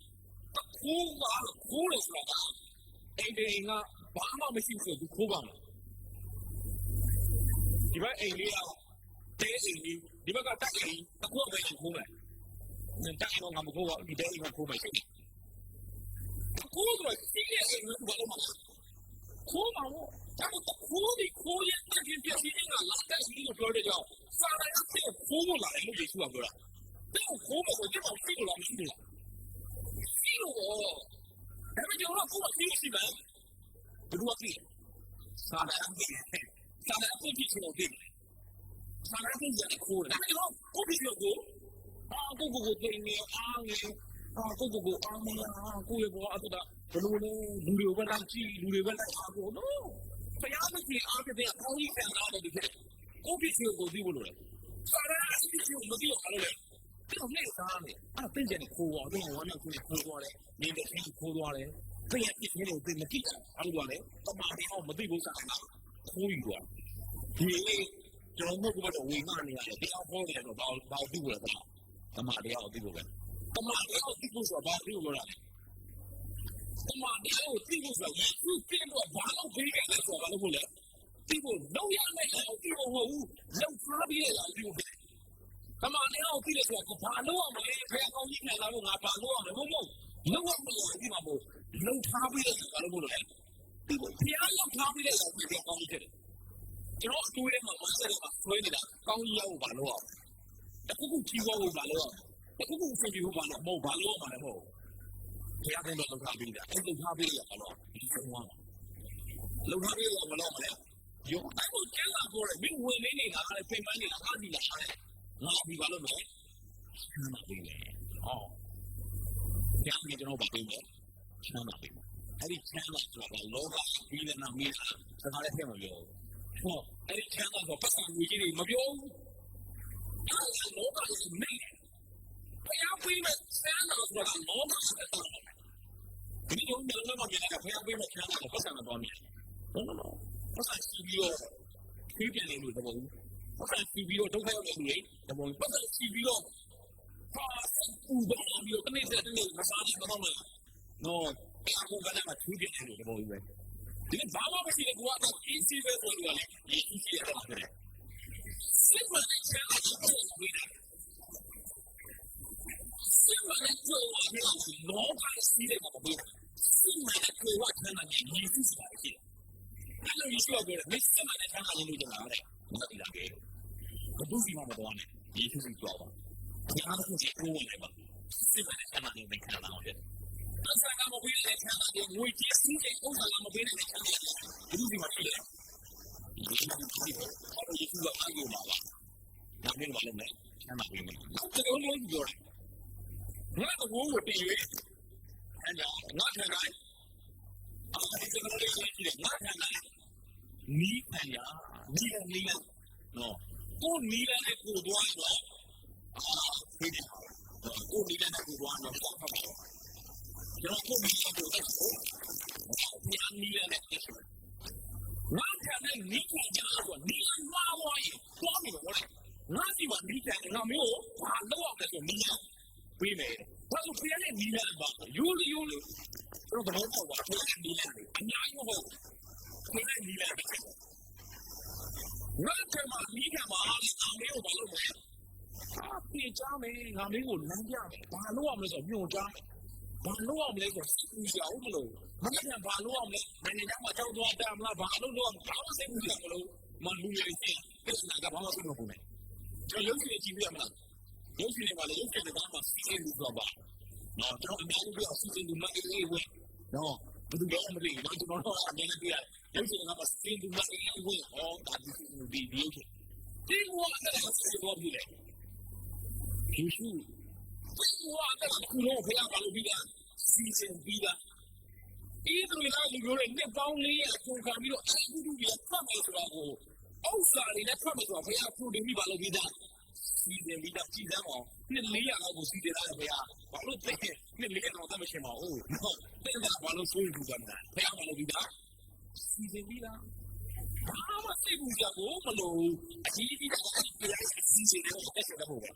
ခိုးလို့ဆိုတာအိမ်တွေကဘာမှမရှိဘူးဆိုသူခိုးပါမယ်ဒီဘက်အိမ်လေးကတဲအိမ်လေးဒီဘက်ကတက်အိမ်တစ်ခုပဲခိုးမယ်တက်တော့ငါမခိုးပါဘူးဒီတဲအိမ်ကခိုးမယ်ခိုးတော့စီးရဲ့အိမ်ကဘာလို့မလဲခိုးမှာတော့ဒါမှခိုးရဲ့တက်ချင်းပြစီးနေတာလာတက်စီးလို့ပြောတဲ့ကြောင့်စာရမ်းတဲ့ခိုးမလာလို့ယေရှုကပြောတာတော့ခိုးမှာကိုဒီမှာစီးလို့လာမရှိဘူးစီးလို့ဒါပေမဲ့ကျွန်တော်ကကိုယ်စီးမယ်ဘယ်လိုလဲစာရမ်းကိုကြည့်လို့ဒီစာရမ်းကိုရခိုးတယ်ဒါပေမဲ့ကိုကြည့်လို့ကိုတင်နေအားငယ်ကိုအားမလားကိုရဲ့ဘောအတူတာဘယ်လိုလဲလူတွေပဲလိုက်ကြည့်လူတွေပဲလိုက်အားကိုနော်ဖယားမကြီးအားတဲ့ကောင်းကြီးခံလာတယ်ဒီကိုပြည့်စုံကိုဒီဘလို့လဲစာရမ်းပြည့်စုံမသိရဘူးလေတော့နေသားနေအဲ့ပင်ကျန်ခိုးသွားတယ်ဝမ်းနဲ့ကိုခိုးသွားတယ်နေတဲ့ချင်းခိုးသွားတယ်ပင်ရပြည့်နေလို့သိမကြည့်အဲ့လိုလဲတမန်တော်မသိဘူးစားတာခိုးယူသွားဒီကျွန်တော်ကတော့ဝေငှနေရတယ်တရားဟောတယ်တော့ဘာသိဘူးလဲတမန်တရားကိုသိဖို့ပဲတမန်တရားကိုသိဖို့ဆိုတာဘာသိဖို့လဲတမန်တရားကိုသိဖို့ဆိုတာယေရှုတင်တော့ဘာလို့ပြေးခဲ့လဲဆိုတာဘာလို့လဲသိဖို့လုံးရမယ်အောင်သိဖို့မဟုတ်ဘူးလောက်ထားပြီးရတာသိဖို့တမန်တရားကိုသိတယ်ဆိုတာဘာလို့အောင်လဲဖခင်ကောင်းကြီးခံလာလို့ငါဘာလို့အောင်လဲမဟုတ်လုံးဝမလို့ဒီမှာမို့လုံးထားပြီးရတာဘာလို့လဲသိဖို့ဖခင်လောက်ထားပြီးရတာဖခင်ကောင်းကြီးတယ်ကျွန်တော်အတွေးထဲမှာမဆက်ရမှာဆွဲနေတာကောင်းကြီးရောက်ဘာလို့အောင်တခုခုကြီးသွားဖို့ဘာလို့အောင်တခုခုဖြစ်ပြီးဘာလို့မဟုတ်ဘာလို့မှလည်းမဟုတ်ဘုရားတင်တော့လောက်ထားပြီးတာအဲ့လောက်ထားပြီးရပါတော့ဒီဆုံးသွားလောက်ထားပြီးရမလို့မလဲယောအဲ့ကိုကျန်လာပေါ်တယ်မင်းဝင်နေနေတာလည်းပြင်ပန်းနေတာအားဒီလာတယ်ငါဒီဘာလို့မလဲချမ်းသာပြီးတယ်ဟောကျန်နေကျွန်တော်ပါပြီးမယ်ချမ်းသာပြီးအဲ့ဒီချမ်းသာဆိုတာလောကကြီးနဲ့နာမည်စကားလည်းထည့်မပြောဟောအဲ့ဒီချမ်းသာဆိုပတ်စံကြီးတွေမပြောဘူးအဲ့လောကကြီးနေဘုရားပေးမဲ့ဆန်းတော်ဆိုတာလောကဆက်တာဒီလိုမျိုးလည်းမမြင်တာဘုရားပေးမဲ့ဆန်းတော်ပတ်စံတော်မြင်ဟုတ်လားပတ်စံစီပြီးတော့ပြေးပြန်နေလို့တဘောပတ်စံစီပြီးတော့ဒုက္ခရောက်နေလို့တဘောပတ်စံစီပြီးတော့ဟာပူပါပြီးတော့တနေ့တနေ့မစားဘူးတော့မနော်အခုကလည်းမထူးပြနေလို့တဘောကြီးပဲဒီဘာမှမရှိတဲ့ကွာတော့ easy ပဲဆိုလို့လည်း easy ရတယ်စစ်မှန်တဲ့ဆန်းတော်ကိုပြီးတယ်စစ်မှန်တဲ့ကိုယ်ကလည်းလောကစီးတဲ့မှာပြီးစစ်မှန်တဲ့ကိုယ်ကဆန်းတော်ကြီးယေရှုဆိုတာရှိတယ်အဲ့လိုယေရှုကပြောတယ်မစ်စစ်မှန်တဲ့ဆန်းတော်ကြီးလို့ကျွန်တော်ရတယ်မသိလားကဲဘုသူစီမှာမတော်နဲ့ယေရှုကိုကြောက်ပါဘုရားကကိုယ်ကိုဝင်လိုက်ပါစစ်မှန်တဲ့ဆန်းတော်ကြီးကိုခံလာအောင်တယ်အစကမပြီးတဲ့ဆန်းတော်ကြီးငွေကြေးစီးတဲ့ဥစ္စာကမပြီးတဲ့ဆန်းတော်ကြီးဘုသူစီမှာရှိတယ်ယေရှုကိုကြည့်တယ်အဲ့လိုယေရှုကအားကိုးပါပါဒါမျိုးပါလို့မယ်ဆန်းတော်ကြီးကိုကျွန်တော်တို့ပြောတယ်ငါ့ကိုတင်ရွေးအဲ့ဒါငါထန်တိုင်းအဲ့ဒီကျွန်တော်လေးရေးကြည့်တယ်ငါထန်တိုင်းနီးခံရနီးနော်ကိုနီးလည်းကိုသွားတော့ဟေးတယ်ကိုနီးလည်းကိုသွားတော့ကျွန်တော်ကိုနီးလည်းကိုတော့ညာနီးလည်းငါထန်တိုင်းနီးခံရတော့နီးမှားသွားရင်သွားပြီတော့ငါဒီမှာနီးခံငါမျိုးဘာလုပ်အောင်လဲဆိုနီးပေးမယ်ဘာလို့ဖျက်နေနီးလာပါယူလို့တော့ဘာလို့ပေါ့ဖျက်နေနီးလာအများကြီးမဟုတ်ဖျက်နေနီးလာတယ်ငါကမှနီးကမှအားငါမျိုးဘာလို့လဲပြေးကြမယ်ငါမင်းကိုလမ်းပြမယ်ဘာလို့အောင်လဲဆိုညွှန်ကြားမယ်ဘာလို့အောင်လဲဆိုစီးကြအောင်မလို့မင်းကဘာလို့အောင်လဲမင်းကမှကြောက်သွားတယ်မလားဘာလို့လို့ဘာလို့စိတ်ကူးကြမလို့မလူရည်ချင်းပြဿနာကဘာမှမလုပ်ဘူးနဲ့ကျွန်တော်ရုပ်ရှင်ကြည့်ပြရမလားရုပ်ရှင်တွေပါလေရုပ်ရှင်တွေကမှစီးနေလို့ဆိုပါ နော်ကျွန်တော်အများကြီးပြောစီစဉ်သူမအေးအေးဝင်နော်ဘယ်သူလဲမသိဘူးကျွန်တော်တော့အများကြီးပြရုပ်ရှင်ကမှစီစဉ်သူမအေးအေးဝင်ဟောဒါဒီရုပ်ရှင်ဒီဘောအဲ့ဒါဆိုတော့ဒီလေယေရှုဒီဘောအဲ့ဒါကိုဘယ်မှာလုပ်ပြီးတာစီစဉ်ပြီးတာဒီလိုလာလူတွေနဲ့ပေါင်းလေးအကျုံခံပြီးတော့အဲ့ဒီလူတွေဖတ်မယ်ဆိုတာကိုအောက်စာတွေနဲ့ဖတ်မယ်ဆိုတာဘယ်ဟာပရိုတင်ပြီးပါလို့ပြီးတာစီစဉ်ပြီးတာကြည်စမ်းအောင်နှစ်400လောက်ကိုစီစဉ်ရတယ်ဘယ်ဟာဘာလို့သိနှစ်400တော့တတ်မရှင်းပါဘူးနော်တဲ့ကဘာလို့ဆိုရင်ဘူးကမလားဘယ်ဟာမလုပ်ပြီးတာစီစဉ်ပြီးတာဘာမှသိဘူးကြဘူးမလို့အကြီးကြီးကတရားစီစဉ်တယ်တက်တယ်ပေါ့ပဲ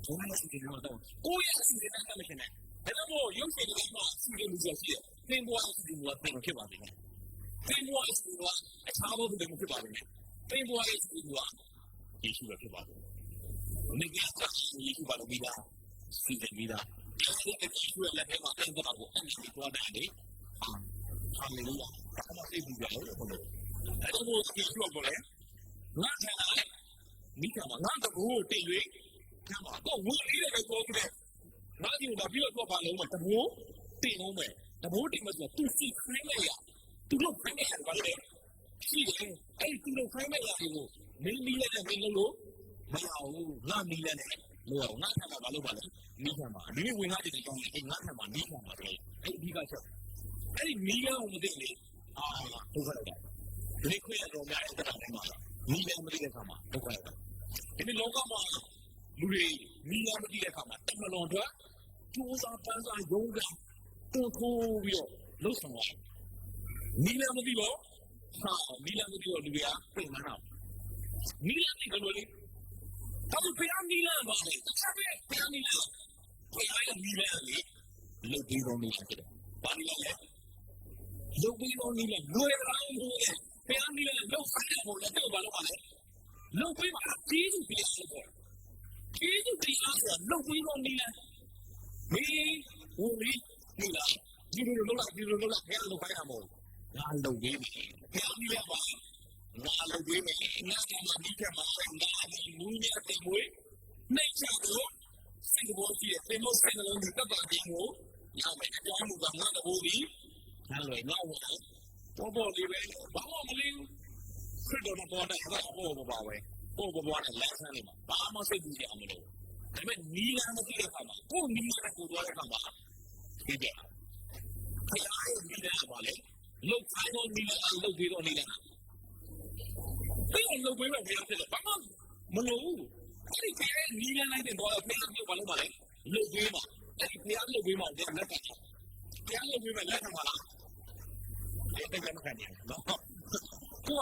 ဘုရားစီစဉ်တော့ကိုယ့်ရဲ့စီစဉ်တဲ့တတ်မရှင်းနဲ့ဒါတော့ရုပ်ရှင်တွေမှာစီစဉ်လို့ရှိတယ်သင်္ဘောအစီအစဉ်ကသင်ဖြစ်ပါလိမ့်မယ်သင်္ဘောအစီအစဉ်ကအချားဘုံတွေဖြစ်ပါလိမ့်မယ်သင်္ဘောအစီအစဉ်ကယေရှုပဲဖြစ်ပါလိမ့်မယ်ဒီကယေရှုပါလို့ပြီးတာစီစဉ်ပြီးတာဒီကယေရှုရဲ့လက်ထဲမှာသင်္ဘောကိုအမြင်ပေါ်တယ်လေဟာလေလုယာဘာမှသိဘူးကြလို့ဘုရားအဲ့တော့ယေရှုကပြောတယ်ငါထာမိကမှာငါတကူတင်၍ကမှာတော့ဝင်လေးတယ်ပြောတယ်ငါဒီတော့ပြီးတော့ဘာလုံးမတကူတင်အောင်မယ်တဘိုးတိမဆိုသူစီခိုင်းလိုက်ရသူတို့ခိုင်းလိုက်ရဘာလဲရှိတယ်အဲ့သူတို့ခိုင်းလိုက်ရတယ်ကိုမင်းမီးလည်းမင်းလို့မရဘူးငါမီးလည်းလို့ငါထပ်မှာဘာလို့ပါလဲမီးထပ်မှာဒီနေ့ဝင်ငါတင်တောင်းတယ်ငါထပ်မှာမီးထပ်မှာလေအဲ့ဒီကချက်အဲ့ဒီမီးလည်းမသိလေဒုက္ခလိုက်တယ်ဒီနေ့ခွေးရတော့များတဲ့တာထဲမှာမီးလည်းမသိတဲ့ခါမှာဒုက္ခလိုက်တယ်ဒီနေ့လောကမှာလူတွေမီးလည်းမသိတဲ့ခါမှာတမလွန်တော့ကျိုးစားပန်းစားရုံးကတိုးထိုးပြီးတော့လှုပ်ဆောင်လာမီးလည်းမသိတော့မီးလည်းမသိတော့လူတွေကပြင်မှန်းတော့မီးလည်းမသိတော့လေဘာလို့ဖျားမီးလည်းပါလဲဆက်ပဲဖျားမီးလည်းဖျားရဲ့မီးလည်းလေလှုပ်ပြီးတော့နေတယ်ဘာလို့လဲလှုပ်ပြီးတော့နေလဲလွယ်လာလို့ဖျားမီးလည်းလှုပ်ဆိုင်တယ်ပေါ့လေတော့ဘာလို့ပါလဲလှုပ်ပြီးမှကြီးစုပြည့်စုံတယ်ကြီးစုပြည့်စုံတယ်လှုပ်ပြီးတော့နေလဲမီးဝူရီဒီလားဒီလိုလုပ်လိုက်ဖျားလုပ်ခိုင်းတာမဟုတ်ငါလုပ်ပြီးဖျားမီးလည်းပါငါလုပ်ပြီးငါကမှဒီကမှာငါဒီလူညတဲ့မွေးနေချတော့စိတ်ဘောကြီးတဲ့မို့ဆိုင်လုံးဒီတပ်ပါပြီးကိုရမယ်အကြောင်းမူကငါတဘိုးကြီးငါလွယ်ငါဝယ်ပေါ်လေးပဲဘာမှမလေးခရစ်တော်ပေါ်တဲ့ဟာပေါ်ပါပဲပေါ်တဲ့လက်ဆန်းနေမှာဘာမှစိတ်ကူးရအောင်မလို့ဒါပေမဲ့နီးလမ်းမသိတဲ့အခါမှာကိုနီးလမ်းကိုသွားတဲ့အခါမှာဒီကဖျားရဲ့နီးလမ်းပါလေလုတ်ဆိုင်တော့နီးလမ်းလုတ်ပြီးတော့နီးလမ်းဒီလိုပဲပဲပြောတယ်ဘာမှမလို့အဲ့ဒီဖျားရဲ့နီးလမ်းလိုက်တဲ့တော့ဖျားကဘာလို့ပါလဲလုတ်ပြီးမှာအဲ့ဒီဖျားလုတ်ပြီးမှာလက်ခံဖျားလုတ်ပြီးမှာလက်ခံပါလားအဲ့ဒါကမခံနိုင်ဘူးနော်ကို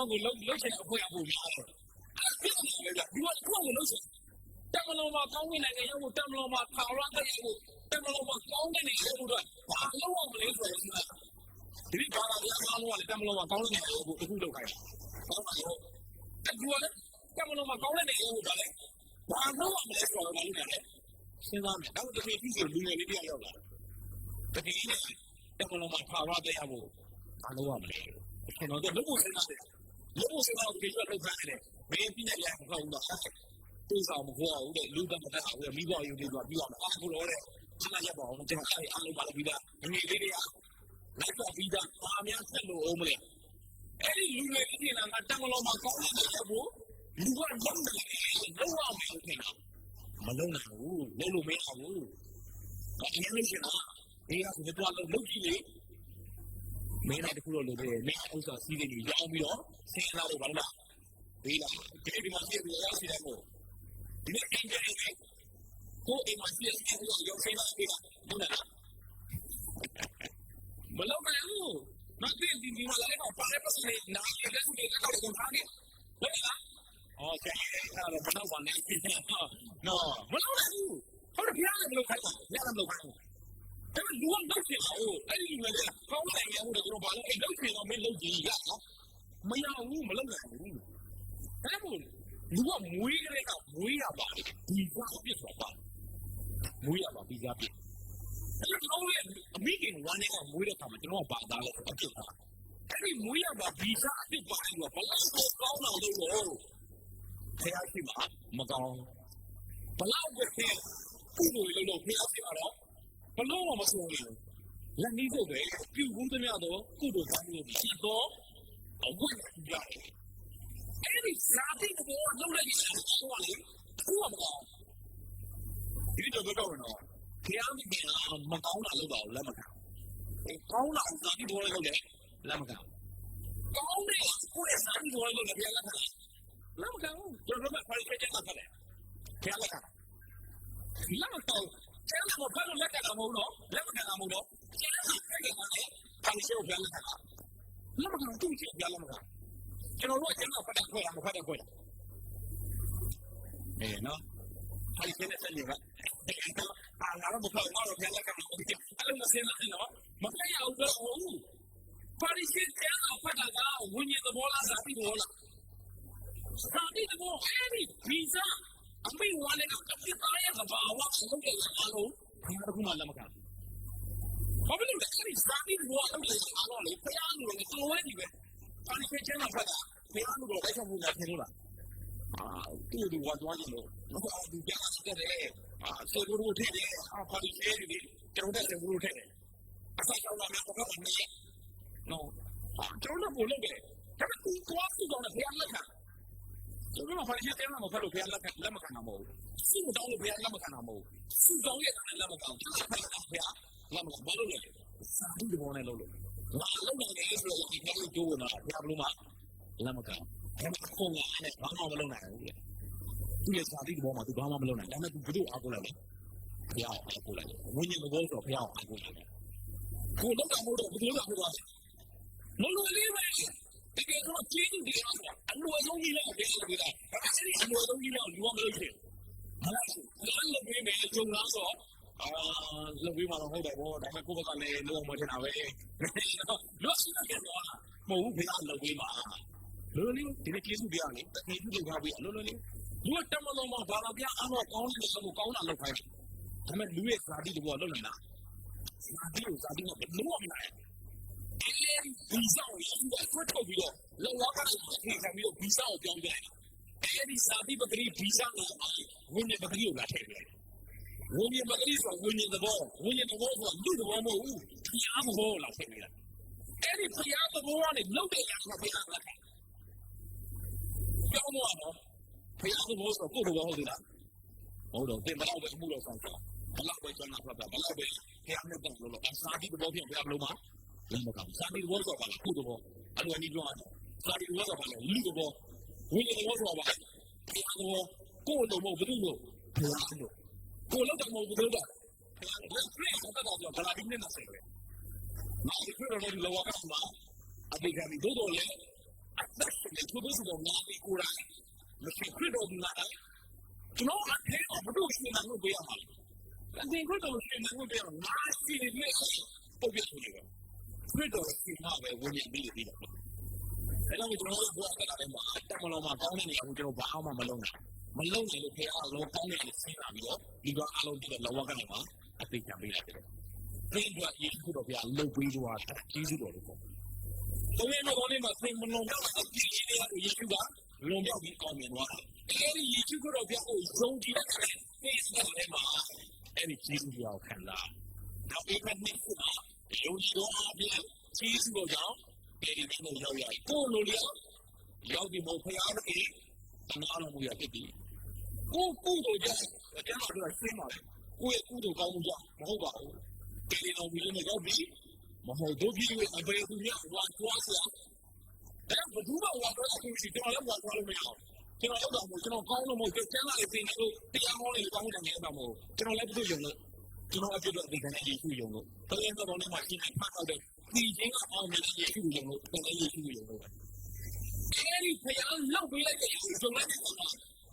ကလုတ်ချင်အဖွဲအဖို့များတယ်အဲ့ဒါလည်းဒီကကိုကလုတ်ချင်တမလုံးမှာကောင်းတဲ့နိုင်ငံရောက်ဖို့တမလုံးမှာထောင်ရတဲ့ရောက်ဖို့တမလုံးမှာကောင်းတဲ့နိုင်ငံရောက်ဖို့ဘာလို့အောင်မလဲဆိုတော့ဒီဘာသာတရားအားလုံးကလည်းတမလုံးမှာကောင်းတဲ့နိုင်ငံရောက်ဖို့အခုလုပ်ခိုင်းတာကောင်းပါရောအခုကလည်းတမလုံးမှာကောင်းတဲ့နိုင်ငံရောက်ဖို့ဒါလည်းဘာလို့အောင်မလဲဆိုတော့ဘာလို့လဲစဉ်းစားမယ်နောက်တစ်ချိန်ပြီးဆိုလူငယ်လေးတယောက်ရောက်လာတယ်တတိယတမလုံးမှာထောင်ရတဲ့ရောက်ဖို့ဘာလို့အောင်မလဲကျွန်တော်တို့လုပ်ဖို့စဉ်းစားတယ်လုပ်ဖို့စဉ်းစားတော့ဒီလိုလုပ်ခိုင်းတယ်မင်းပြည့်ရမဟုတ်ဘူးလားသူ့ဆောင်မခေါ်ဘူးတဲ့လူတမတက်အောင်မိဘယူပြီးတော့ပြီးအောင်အားကိုလို့တဲ့ကျွန်တော်ရပါအောင်ကျွန်တော်အားလုံးပါလို့ပြီးတာငွေလေးတွေကလိုက်တော့ပြီးတာဘာများဆက်လို့အောင်မလဲအဲ့ဒီလူတွေပြည်လာတာတမလုံးမှာကောင်းတယ်ဆိုဖို့လူကလုံးတယ်လုံးဝမလုပ်နိုင်ဘူးမလုံးနိုင်ဘူးလုံးလို့မရဘူးအရင်လို့ရှိတာဒီကဆိုတော့လုပ်ကြည့်လေမင်းတို့ကလို့လုပ်တယ်မင်းဥစ္စာစီးနေရောင်းပြီးတော့ဆင်းလာတော့ဘာလို့ဒီလားဒီမှာပြည်ပြီးရောက်စီတယ်ကိုဒီနေ့အင်ဂျင်နီယာကိုအိမ်မှာပြည်ပြီးရောက်စီလာပြီးတော့မလုပ်နိုင်ဘူးမသိဒီမှာလည်းပါလဲပတ်စနေနားရတဲ့သူတွေကတော့ကုန်ထားတယ်ဟုတ်လားအော်ဆရာအဲ့ဒါတော့မလုပ်ပါနဲ့နော်မလုပ်နိုင်ဘူးဟုတ်တယ်ပြရတယ်မလုပ်ခိုင်းဘူးရတာမလုပ်ခိုင်းဘူးအဲ့လူကလုပ်ချင်အောင်အဲ့ဒီလူတွေကကောင်းတယ်ရအောင်တော့ဘာလို့အဲ့လုပ်ချင်တော့မင်းလုပ်ကြည့်ရအောင်မရဘူးမလုပ်နိုင်ဘူးအဲ့မို့လူကမွေးကြတဲ့ကမွေးရပါဒီကပြစ်သွားပါမွေးရပါပြီးသားပြစ်အဲ့တော့အမိခင်ဝမ်းနေကမွေးတဲ့ခါမှာကျွန်တော်ကပါသားလဲအပြစ်သားအဲ့ဒီမွေးရပါပြီးသားအပြစ်ပါလို့ဘာလို့ကိုကောင်းအောင်လုပ်လို့ဆရာရှိမှာမကောင်းဘလောက်ပဲဖြစ်ခုလိုလုပ်လို့ဖျက်စီတော့ ဘလုံးမဆိုးဘူးလက်နည်းတော့ပဲပြုဘူးသမျှတော့ကုသိုလ်ကောင်းလို့ရှိတော့အဝတ်ရတယ်အဲ့ဒီဇာတိကိုလုံးလိုက်ရတယ်ဆိုတော့လေခုကမကောင်းဒီတော့တော့နော်ဖျားမိခင်မကောင်းတာလို့ပါလက်မခံကောင်းတာဇာတိဘောလေးလုပ်တယ်လက်မခံကောင်းတယ်ကိုယ်ဇာတိဘောလေးလုပ်တယ်ဖျားလက်ခံလက်မခံကျွန်တော်ကဖိုင်ဖက်ချက်တာတယ်ဖျားလက်ခံလက်မခံကျန်တော့ဘာလို့လက်ခံတာမဟုတ်တော့လက်မခံတာမဟုတ်တော့ကျန်တဲ့ဖက်ကလည်းဖိုင်ရှော့ဖျားလက်ခံလက်မခံသူ့ချစ်ဖျားလက်မခံကျွန်တော်တို့ကျန်တော့ဖတ်တဲ့ခွဲတာမဖတ်တဲ့ခွဲတာနော်ဖိုင်ရှေ့နဲ့ဆက်နေပါငါတို့မဖတ်ငါတို့ဖျားလက်ခံလို့အဲ့လိုမစင်လားနော်မဖတ်ရအောင်တော့ဖိုင်ရှေ့ကျန်တော့ဖတ်တာကဝိညာဉ်သဘောလားဇာတိသဘောလားဇာတိသဘောအဲ့ဒီဗီဇာအမေဝါလည်းကပြစ်သားရကဘာဝဆုံးတယ်အားလုံးဒီမှာကမှလက်မခံဘာဖြစ်လို့လဲအဲ့ဒီဇာတိသဘောအလုပ်လုပ်အားလုံးလေဖျားလို့လေတော်ဝဲဒီပဲဖိုင်ရှေ့ကျန်တော့ဖတ်တာဖျားလို့တော့အဲ့ဆောင်မှုနဲ့ထင်လို့လားတူတူဝါသွားကြလို့တော့ဒီကြားတဲ့စေဘလူထည့်တယ်ဖိုင်ရှေ့ဒီကျွန်တော်တဲ့စေဘလူထည့်တယ်အစားကြောင်းလာတော့ဘာမှမနေနော်ကျွန်တော်တို့လုပ်တယ်ဒါပေမဲ့သွားစုတော့ဖျားလက်ခံကျွန်တော်ဖိုင်ရှေ့ကျန်တော့မဖတ်လို့ဖျားလက်ခံလက်မခံတာမဟုတ်စုတောင်းလို့ဖျားလက်မခံတာမဟုတ်စုတောင်းရဲ့လက်မခံဖျားလက်မခံဘာလို့လဲစာတူဒီဘောနဲ့လုပ်လို့လာလုံးနေတယ်ဆိုတော့ဒီကောင်ကျိုးနေတာဖျားဘလို့မှလက်မခံဒါမှခုံးရတယ်ဘာမှမလုပ်နိုင်ဘူးလေသူရဲ့စာတိဒီဘောမှာသူဘာမှမလုပ်နိုင်ဒါပေမဲ့သူဘယ်လိုအားကိုးလိုက်လဲဖျားအားကိုးလိုက်ဝိညာဉ်သဘောဆိုဖျားအားကိုးလိုက်ကိုတော့ကမို့တော့ဘယ်လိုလုပ်သွားလဲမလို့လေးပဲဒီကတော့ကျင်းနေတယ်ဆိုတာအလိုအဆုံးကြီးလောက်ပြန်လာပြီလားအဲ့ဒီအလိုအဆုံးကြီးလောက်လူမလို့ရှိမလားရှိလည်းလုပ်ပေးမယ်ဂျုံလားဆိုလုပ်ပေးမှာတော့ဟုတ်တယ်ဗောဒါပေမဲ့ကိုယ့်ဘက်ကလည်းလုံးဝမထင်တာပဲလို့ရှိနေတော့မဟုတ်ဘူးဖေးလုပ်ပေးမှာလို့လေဒီနေ့ကျေးဇူးပြရလေတကယ်ပြုလုပ်ထားပြီးလို့လေလူကတမလုံးမှာဘာသာပြအားတော့ကောင်းတယ်လို့ကောင်းတာလုပ်ခိုင်းတယ်ဒါပေမဲ့လူရဲ့ဇာတိတဘောလုပ်နေတာဇာတိကိုဇာတိကဘယ်လိုမှမနိုင်ဒီဆောင်ရင်းကထွက်ထုတ်ပြီးတော့လောလောကနဲ့ထိခံပြီးတော့ဗီဇာကိုပြောင်းပြလိုက်အဲဒီစာတိပဂရိဗီဇာကိုဝိညာဉ်ပဂရိကိုလာထည့်တယ်ဝိညာဉ်ပဂရိဆိုဝိညာဉ်သဘောဝိညာဉ်သဘောဆိုလူသဘောမဟုတ်ဘူးဖျားသဘောလာထည့်တယ်အဲဒီဖျားသဘောကနေလောက်တဲ့ရံကဖျားလာတယ်ပြောင်းတော့ဖျားသဘောဆိုကိုယ်သဘောဟုတ်တယ်လားဟုတ်တော့တင်ဘလောက်ပဲမှုတော့ဆောင်တော့ဘလောက်ပဲကျန်တာဖတ်တာဘလောက်ပဲဖျားနဲ့တော့လို့အစာတိသဘောပြန်ဖျားဘလို့မှာလက်မကောင်စာတိဘောဆိုပါလားကုသဘောအလိုအနီးပြောတာစာတိဘောဆိုပါလားလူသဘောဝိညာဉ်ဘောဆိုပါလားဖျားသဘောကိုယ်တော်မဟုတ်ဘူးလို့ဖျားလို့ကိုယ်လောက်တော့မဟုတ်ဘူးလို့ဖျားလက်ပြည့်တော့တော့ဗလာဒီနဲ့နဲ့ဆက်တယ်နောက်ဒီလိုတော့လောကမှာအပိကမီတို့တော့လေအသက်ရှင်သူတို့ကတော့နာပြီးကိုယ်တိုင်မရှိဖြစ်တော့ဘူးလားကျွန်တော်အထဲမှာဘုဒ္ဓရှင်နာလို့ပြောရမှာဒီဘုဒ္ဓရှင်နာလို့ပြောရမှာစီနေလေပုတ်ပြနေတယ်ဘယ်တော့ဒီမှာပဲဝင်ပြီးပြီးတယ်အဲ့တော့ကျွန်တော်တို့ဘုရားကလည်းမှာတမလောမှာကောင်းတဲ့နေရာကိုကျွန်တော်ဘာမှမလုပ်နိုင်မလုပ်နိုင်လို့ခေအားလုံးကောင်းတဲ့နေဆင်းလာပြီးတော့ဒီကအလုံးပြည့်တဲ့လောကကနေမှာအသိဉာဏ်ပေးလိုက်တယ်ဒီတော့ယေရှုတော်ဘုရားလှုပ်ပြီးတော့ကျေးဇူးတော်လို့ပေါ့ဘုရားတော်လေးမှာသင်မလုံးတော့အကြည့်လေးတွေကိုယေရှုကလုံမြောက်ပြီးအောင်မြင်သွားတယ်အဲ့ဒီယေရှုတော်ဘုရားကိုယုံကြည်တဲ့သိတဲ့မှာအဲ့ဒီကျေးဇူးတော်ခံစားနောက်ပြီးမှနှစ်ခုမှာယုံကြည်တော်အပြင်ကျေးဇူးတော်ကြောင့်ဒီနေ့ကိုရောက်ရကိုလိုလျောက်ရောက်ဒီမောဖျားတဲ့တနာတော်မူရဖြစ်ပြီးကိုကုသိုလ်ကြောင့်ကျွန်တော်တို့ရှင်းပါတယ်ကိုရဲ့ကုသိုလ်ကောင်းမှုကြောင့်မဟုတ်ပါဘူးဒီလိုမျိုးနဲ့ရောက်ပြီးမဟုတ်တို့ကြီးရဲ့အပေသူများဝါသွားစရာဒါဘဒူးကဝါသွားအခုရှိကျွန်တော်လည်းဝါသွားလို့မရအောင်ကျွန်တော်တော့ကျွန်တော်ကောင်းလို့မဟုတ်ကျန်းလာလေပြင်လို့တရားဟောနေကောင်းတယ်နေတော့မဟုတ်ကျွန်တော်လည်းပြုယုံလို့ကျွန်တော်အပြစ်တော့အသိခံနေယေရှုယုံလို့တကယ်တော့လည်းမှရှင်းမှတ်တော့တယ်ဒီချင်းကအောင်နေယေရှုယုံလို့တကယ်ယေရှုယုံလို့အဲဒီဖျားလောက်ပေးလိုက်တဲ့ယေရှုယုံလိုက်တဲ့ကောင်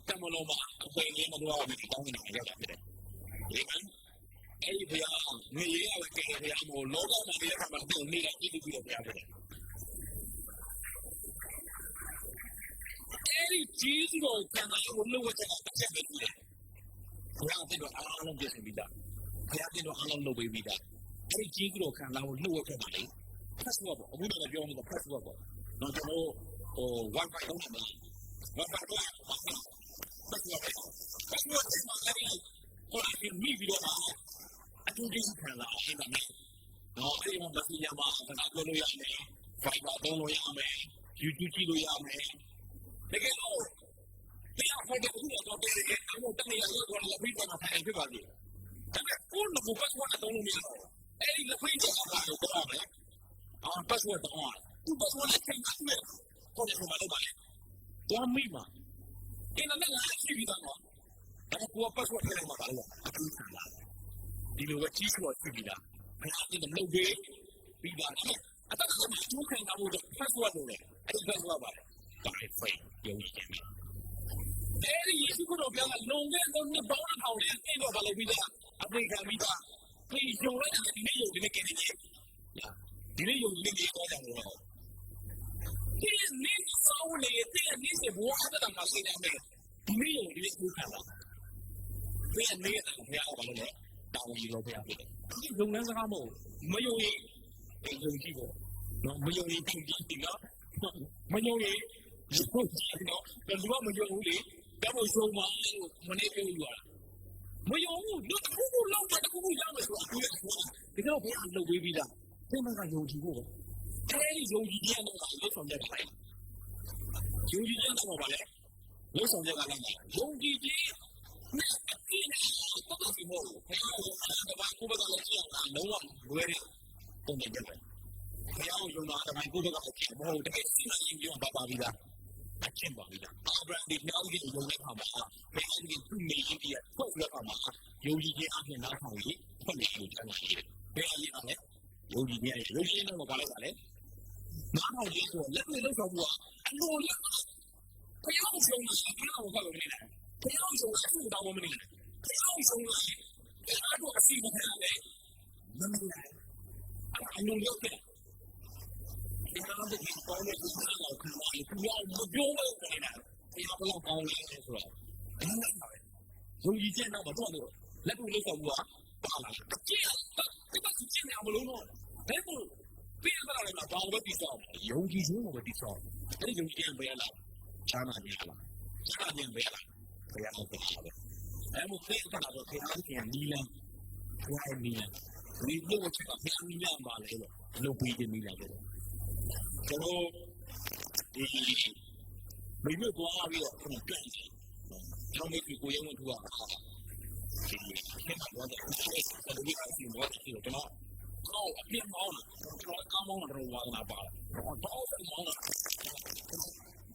ကမလို့မှာအပေလေးမတော်ဘူးကောင်းနေတာရတာဖြစ်တယ်ဒီကအဲဒီဖျားငရေရတဲ့ဖျားမို့လောကမှာနေတဲ့ခါမှာသူ့နေလိုက်ကြည့်ပြီးတော့ဖျားဖြစ်တယ်အဲဒီဂျေဇုတော်ကံတော်ကိုလှုပ်ဝက်တာတစ်ချက်ပဲကြည့်တယ်ဘုရားအဖြစ်တော့အားလုံးပြည့်စုံပြီးသားဘုရားပြည့်တော့အားလုံးလုပ်ပေးပြီးသားအဲဒီဂျေဇုတော်ကံတော်ကိုလှုပ်ဝက်ခဲ့ပါလေဖတ်ဖို့ပေါ့အခုတော့ပြောနေတာဖတ်ဖို့ပေါ့တော့ကျွန်တော်wifi တော့မှာ wifi တော့ဖတ်ဖို့ဒီမှာလည်းဟိုအရင်မိပြီးတော့ အတူတူခံလာရှင်းတာမယ်နော်အဲ့ဒီမှာမစီရမှာခဏပြောလို့ရမယ် Fiverr သုံးလို့ရမယ် YouTube ကြည့်လို့ရမယ်တကယ်လို့တရားဟောတဲ့ခုတော့တယ်အဲ့တော့တနေ့ရောက်တော့လက်ပြီးတော့ထိုင်ဖြစ်ပါသေးတယ်ဒါပေမဲ့ကိုယ်ကပတ်ဝတ်တော့လို့မရတော့အဲ့ဒီလက်ပြီးတော့ဘာလို့တော့လဲပတ်ဝတ်တော့သူပတ်ဝတ်နဲ့ချိန်တယ်ဟောတယ်ဘာလို့ပါလဲတော့မိမှာအင်းလည်းလည်းရှိပြီးတော့အဲ့ကိုပတ်ဝတ်ထဲမှာပါလို့အခုဆန်လာဒီလိုပဲကြီးဆိုရှိပြီးသားအဲ့ဒီတော့လုပ်ပြီးတာအတက်ကကျိုးခံတာလို့ပတ်ဝတ်လို့လေအဲ့ဒီပတ်ဝတ်ပါဒါပဲဖိတ်ရုံးကြည့်တယ်အဲ့ဒီယေရှုခရစ်တော်ပြောတာလုံခဲ့တဲ့နှစ်ပေါင်းထောင်လေးအဲ့တော့ဘာလို့ပြီးသားအပိခံပြီးသားပြီးရုံလိုက်တယ်ဒီနေ့ရုံဒီနေ့ကဲနေဒီနေ့ရုံဒီနေ့ကတော့တယ်လို့ဒီနေ့စောင်းနေတဲ့နေ့စဘောအဲ့ဒါမှစိတ်နေမယ်ဒီနေ့ရုံဒီနေ့ကိုခံတာဘယ်နေ့ကဘယ်အောင်ဘာလို့လဲတောင်းပြီးလို့ဖျားပြတယ်ဒီလုပ်ငန်းစကားမဟုတ်မယုံရင်ယုံကြည့်ပေါ့နော်မယုံရင်ကြည့်ကြည့်နော်မယုံရင်ဟုတ်တယ်နော်ဘယ်လိုမှမယုံဘူးလေဒါမှမဟုတ်မမနေပြောရတာမယုံဘူးလူတစ်ခုလောက်တစ်ခုရမယ်ဆိုတာဒီကတော့ဘယ်လိုလုပ်ပေးပြီးသားဒီမှာကယုံကြည်ဖို့အဲဒီယုံကြည်ခြင်းတော့လို့ဆောင်တဲ့ပိုင်းယုံကြည်ခြင်းတော့ဘာလဲလို့ဆောင်တဲ့ကလည်းယုံကြည်ခြင်းနဲ့အပြည့်နဲ့တော့ဒီမို့ဘယ်လိုလဲဘာကိုဘယ်လိုလဲလုံးဝလွယ်တယ်ပုံပြတယ်ဘယ်အောင်ယုံတာတိုင်းကိုဘက်ကဖြစ်မဟုတ်တကယ်စီမံရင်ပြောပါပြီးသားအချင်းပါပြီလားအာဗြဟံဒီနောက်ကြီးရုံနဲ့ခါမှာဘယ်လိုသူ့နေကြီးပြထုတ်ရခါမှာယုံကြည်ခြင်းအပြင်နောက်ဆောင်ကြီးထွက်နေလို့ကြားနေတယ်ဘယ်အရေးလဲယုံကြည်ခြင်းရုပ်ရှင်းတော့ဘာလဲပါလဲနားထောင်ခြင်းဆိုလက်တွေ့လောက်ဆောင်မှုကအလိုလက်ဘယ်အောင်ဆုံးလဲဘယ်အောင်ကောက်လို့နေလဲဘယ်အောင်ဆုံးလဲသူ့တောင်းမနေလဲဘယ်အောင်ဆုံးလဲဘယ်တော့အစီမခံလဲမမလဲအလိုလက်ပဲဒီကတော့ဒီပေါ်နေဒီကတော့ခဏလေးသူရောမပြောလို့နေတာဒီတော့တော့ကောင်းနေတယ်ဆိုတော့အဲ့ဒါပဲယုံကြည်ခြင်းတော့မတော့လို့လက်တွေ့လောက်ဆောင်မှုကပါလာတယ်ကြည့်တော့ဒီကကြည့်နေအောင်မလို့တော့ဘယ်လိုပြရတာလဲတော့ဘာလို့ဒီဆောင်ယုံကြည်ခြင်းကိုဒီဆောင်အဲ့ဒီယုံကြည်ခြင်းဘယ်လာချားနာခြင်းလားချားခြင်းဘယ်လာဘယ်ရအောင်ဖြစ်လဲအဲ့မို့ဖေးကတော့ဖေးအချင်းနီလန်ဘွားနီလန်ဒီလိုချက်ကဖေးနီလန်ပါလေလို့လုပ်ပြီးနေလာတယ်ကျွန်တော်ဒီမိမသွားပြီးတော့ကျွန်တော်ပြန်တယ်ကျွန်တော်မိကိုရုံးဝင်ထူတာဒီနေ့ကတော့ဒီအစီအမတ်ကိုကျွန်တော်အပြင်းမောင်းတယ်ကျွန်တော်ကောင်းမောင်းတော့ဝါသနာပါတော့တော့မောင်းတယ်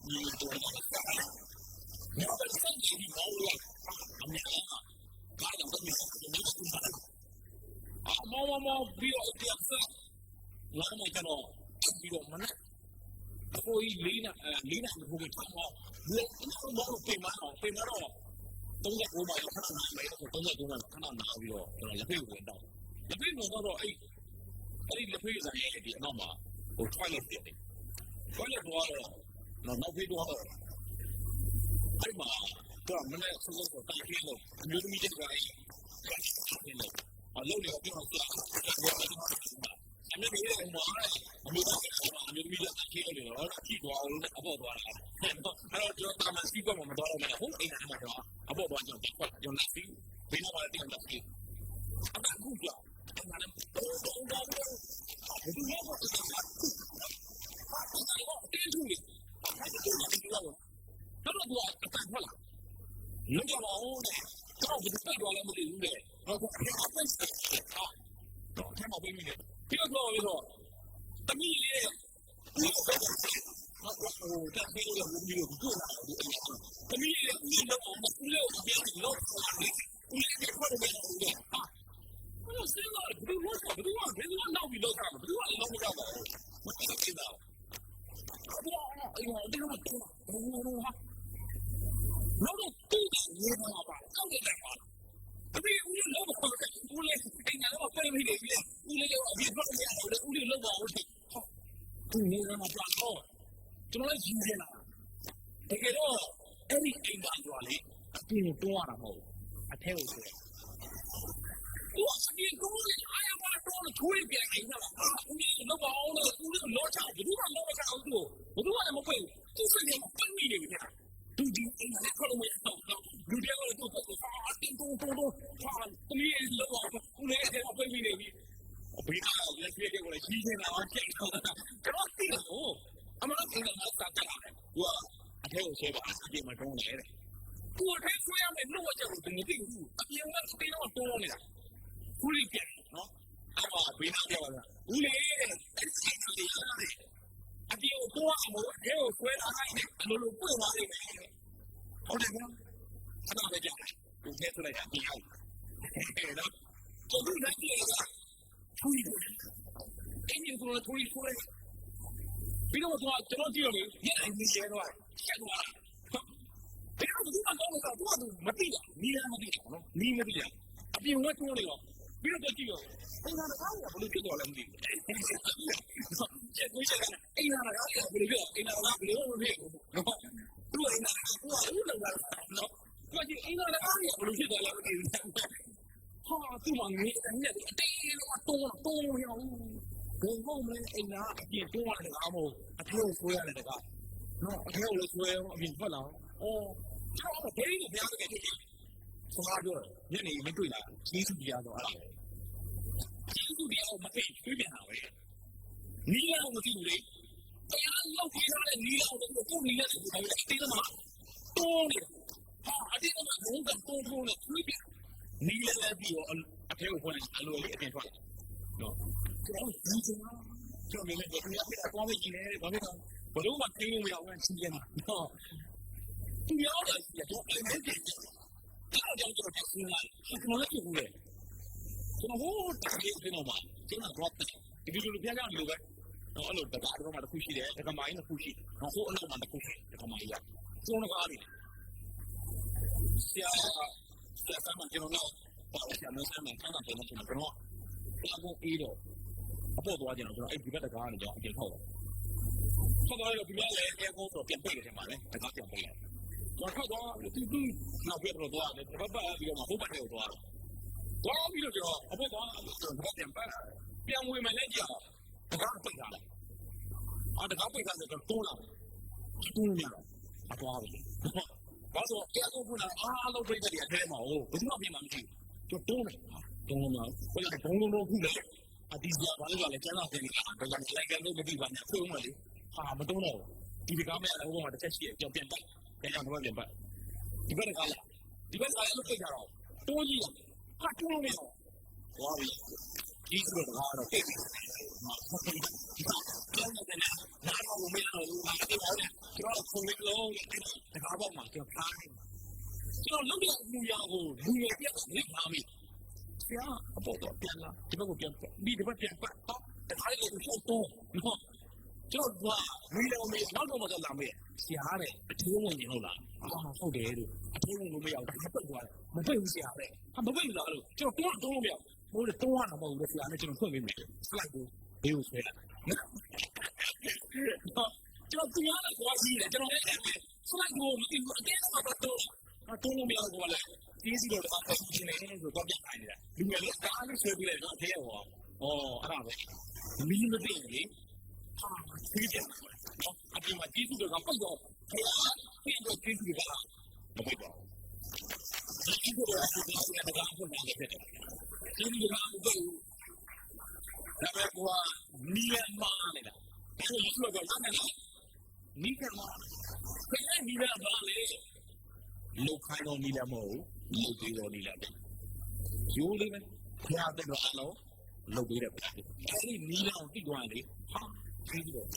ဒီတော့ညတော့စံကြီးမောင်းလို့အမေကဘာလို့တော့ဒီနေ့ကမောင်းပြီးတော့ဒီအဆက်လာမကျွန်တော်ပြီးတော့မနဲ့ကိုကြီးလေးနာကိုဘယ်ထားမှာလဲမောင်းပြင်မှာတော့39မှာခဏနားမယ်39မှာခဏနားပြီးတော့ကျွန်တော်လက်ဖေးဝင်တော့လက်ဖေးဝင်တော့အဲ့ဒီလက်ဖေးဆိုင်ရဲ့ဒီအနောက်မှာဟို toilet ဖြစ်တယ် toilet တော့နောက်ဖေးတော့အဲ့မှာတော့မနေ့ဆုံးတော့တိုင်ပြလို့အမျိုးသမီးတွေကအဲ့အလုံးလေးပြောတော့အမေကြီးကမောင်းအမျိုးသားကအမျိုးသမီးကခေးနေတော့ကြည့်သွားအောင်အပေါ်သွားတာအဲ့တော့ကျွန်တော်တာမစီကမှမတော်တော့ဘူးဟုတ်အိမ်မှာတော့အပေါ်သွားကျွန်တော်လက်စီဘယ်တော့မှတင်တော့စီအခုကြောင့်အဲ့ဒါလည်းတော့တော့ဘယ်လိုလဲတော့တင်းထူတယ်အဲ့ဒီလိုတော့တော့အတန်ထွက်လာလုံးကြပါဦးတဲ့တော့ဒီပိတ်သွားလည်းမသိဘူးတဲ့ဟုတ်ကဲ့အပိတ်တော့ထဲမှာပြင်နေတယ်ပြီးတော့တမီးလေးဒီတော့တက်ပြီးတော့ဘုံပြီးတော့ကိုလာတယ်အဲ့ဒါတမီးလေးဒီတော့ဦးလေးကိုပြန်လို့ဦးလေးကခေါ်တယ်ဦးလေးဟာဘယ်လိုစင်းလာဘယ်လိုနောက်ပြီးတော့ကဘယ်လိုလောက်မကြောက်ပါဘူးမသိသေးတာအဲ့ဒါဒီတော့နောက်တော့တူနေမှာပါအောက်နေမှာအမေဦးလေးလောက်ပါဦးလေးအိမ်ကတော့ပြန်ပြီးနေပြီဦးလေးကအပြင်ထွက်နေတယ်ဦးလေးလောက်ပါဦးသူနေမှာပါတော့ကျွန်တော်လည်းယူနေတာတကယ်တော့အဲ့ဒီအိမ်ပါကြွားလေအပြင်ကိုတွန်းရတာမဟုတ်အထဲကိုဆိုသူအပြင်ကိုအားရပါတော့ထွေးပြန်နေတာဦးလေးလောက်ပါအောင်လို့ဦးလေးလောချဘယ်သူမှလောမချအောင်သူဘယ်သူမှမပိတ်သူစိတ်ထဲမှာပတ်မိနေပြီသူဒီအိမ်နဲ့ခေါ်လို့မရတော့လူတွေကတော့သူ့ကိုအတင်းတုံးဟာတမီးလောက်ပါဦးလေးက ဖြစ်တော့ကျွန်တော်သိတယ်ဟိုအမလို့အင်္ဂလိပ်စာတက်လာတယ်သူကအထဲကိုဆွဲပါအပြင်မှာတွန်းတယ်တဲ့သူအထဲဆွဲရမယ်လို့ကျတော့ဒီမသိဘူးအပြင်ကတေးတော့တွန်းနေတာခုလိပြန်နော်အဲ့မှာဘေးနားပြောတာဦးလေအဲ့ဒီစီလေးရတယ်အပြင်ကိုတွန်းအောင်အထဲကိုဆွဲလာလိုက်တယ်အလိုလိုပွင့်သွားလိမ့်မယ်ဟုတ်တယ်ကွာအဲ့ဒါပဲကြောက်တယ်သူထဲဆွဲလိုက်တာဒီဟုတ်အဲ့တော့သူကလည်းကြည့်ရတာထူးတယ်အင်းကြီးကထူးဆွဲပြီးတော့ကျွန်တော်ကြည့်ရမယ်ညနေနေရဲတော့ချက်သွားတာဘယ်တော့ဒီမှာတော့တော့မသိဘူးနီးမသိဘူးနော်နီးမသိဘူးအပြင်ဝတ်တွန်းနေတော့ပြီးတော့ကြည့်ရအင်းသားကဘယ်လိုဖြစ်သွားလဲမသိဘူးချက်ကိုချက်အင်းသားကဘယ်လိုဖြစ်အင်းသားကဘယ်လိုဖြစ်နော်သူကအင်းသားကဦးလောက်လာနော်သူကဒီအင်းသားကဘယ်လိုဖြစ်သွားလဲမသိဘူးဟာသူ့မှာနေတယ်ညက်အတေးလို့တွန်းရအောင်ဘုံဘုံလည်းအိမ်သားအပြင်တွန်းရတယ်ကားမို့အထဲကိုဆွဲရတယ်ကားနော်အထဲကိုလည်းဆွဲအပြင်ထွက်လာအော်ကျွန်တော်ကဒေးကိုပြောင်းခဲ့တယ်ဆိုတာပြောညနေမတွေ့လားကြီးစုပြရတော့အဲ့ဒါကြီးစုပြအောင်မသိတွေ့ပြန်တာပဲနီးလည်းမသိဘူးလေတရားလောက်ပြေးထားတဲ့နီးလောက်တော့ကိုနီးလည်းဆိုတော့တေးသမားတွန်းနေဟာအတေးသမားဘုံကတွန်းနဲ့တွေ့ပြန်နီးလည်းပြီးတော့အထဲကိုဖွင့်အလိုလေးအပြင်ထွက်နော်ကျွန်တော်ဒီကျွန်တော်လည်းဒီနေ့အပေါ်မှာကြည့်နေတယ်ဘာလို့လဲဘလို့မသိဘူးမရဘူးချင်းပြန်နော်သူရောက်တယ်ကျွန်တော်လည်းကြည့်တယ်ကျွန်တော်တက်နေလိုက်ကျွန်တော်လည်းကြည့်ဘူးလေကျွန်တော်ဟိုတာကြီးပြန်တော့မှကျွန်တော် drop တယ်ဒီလိုလိုပြန်ကြလို့ပဲတော့အဲ့လိုတကားတော့မှတစ်ခုရှိတယ်တကမိုင်းတစ်ခုရှိတော့ဟိုအနောက်မှာတစ်ခုရှိတကမိုင်းရကျွန်တော်ကားတယ်ဆရာကမှကျွန်တော်တော့ဆရာမဆရာမဆန်းတာကျွန်တော်ဘာလို့အေးတော့အပေါ်သွားကြတော့ကျွန်တော်အဲ့ဒီဘက်တကားကနေကျွန်တော်အပြင်ထုတ်တော့တော့ဒီမှာလည်းအဲကိုတော့ပြန်ပိတ်တယ်ထင်ပါလေတကားပြန်ပိတ်တယ်ကျွန်တော်တော့ဒီနောက်ပြတော့သွားတယ်ဘာဘာပြီးတော့ဟိုဘက်ထဲကိုသွားတော့ပြီးတော့ကျွန်တော်အပေါ်သွားကျွန်တော်ပြန်ပတ်ပြန်ဝင်မှလည်းကြာတကားပိတ်ထားတယ်တကားပိတ်ထားတယ်တော့တွန်းလာတွန်းနေတော့အသွားပြီဘာလို့အဲကိုကအားလုံးပိတ်တယ်အထဲမှာဟိုဘယ်သူမှပြင်မှာမရှိဘူးတွန်းတယ်တွန်းလာဘယ်လိုဘုံလုံးခုလဲအဒီကြပါလေကလည်းကျန်းလာတယ်ဒါကလည်းကတော့မသိပါနဲ့ဖုံးမလေးဟာမတုံးတော့ဒီကမဲ့ဟိုမှာတစ်ချက်ရှိတယ်ကြောင်ပြန်ပတ်ပြန်တော့ပြန်ပတ်ဒီဘက်ကလည်းအဲ့လိုပိတ်ကြတော့တိုးကြီးဟာတိုးနေတော့ဟောပြီဒီလိုတော့ပိတ်မှာပြန်တယ်နားတော့မင်းတော့ဘာဖြစ်လဲကျွန်တော်ခုံလေးလုံးတကားပေါက်မှာကျွန်တော်ဖားနေကျွန်တော်လုပ်တဲ့အမှုရာကိုလူငယ်ပြတ်နေပါမိဆရာအပေါ်တော့ပြန်လာဒီဘက်ကိုပြန်ပြီးဒီဘက်ပြန်ပတ်တော့တခါလေးကိုရှော့တော့နော်ကျွန်တော်ကမီးလုံးမေးနောက်တော့မှလာမေးဆရာတဲ့အထိုးဝင်နေဟုတ်လားဟုတ်တယ်လို့အထိုးဝင်လို့မရဘူးဒါပတ်သွားတယ်မပိတ်ဘူးဆရာတဲ့ဟာမပိတ်ဘူးလားလို့ကျွန်တော်တွန်းလို့မရဘူးတွန်းရမှာမဟုတ်ဘူးဆရာနဲ့ကျွန်တော်ဖွင့်ပေးမယ်စလိုက်ကိုဘေးကိုဆွဲလိုက်ကျွန်တော်သူရတဲ့ကွာကြီးတယ်ကျွန်တော်လည်းစလိုက်ကိုမသိဘူးအတင်းမှပတ်တော့တွန်းလို့မရဘူးကွာလေဒီစီတော့ပတ်နေတယ်ဆိုတော့ပြန်နေတာလူငယ်လေးကားလေးဆွဲပြီးလိုက်တော့ထဲရောအဲ့ဒါပဲမီးမသိဘူးလေဒီကျနော်အပြင်မှာကြီးစုကပတ်တော့ဘယ်လိုဖြစ်ကြီးစုကမပိတ်တော့ကြီးစုကဒီစီကတကားဖွင့်နေတယ်ကြီးစုကမပိတ်ဘူးဒါပေမဲ့နီးမာနေတာအဲ့လိုကြီးစုကလည်းနီးကမာဘယ်နဲ့နီးလာပါလဲလောက်ခိုင်းတော့နီးလာမဟုတ်လောက်သေးတော့နီးလာတယ်ရိုးလေးပဲခါတဲ့တော့အလုံးလောက်သေးတယ်အဲ့ဒီနီးလာကိုတိသွားတယ်ဟာပြီးတော့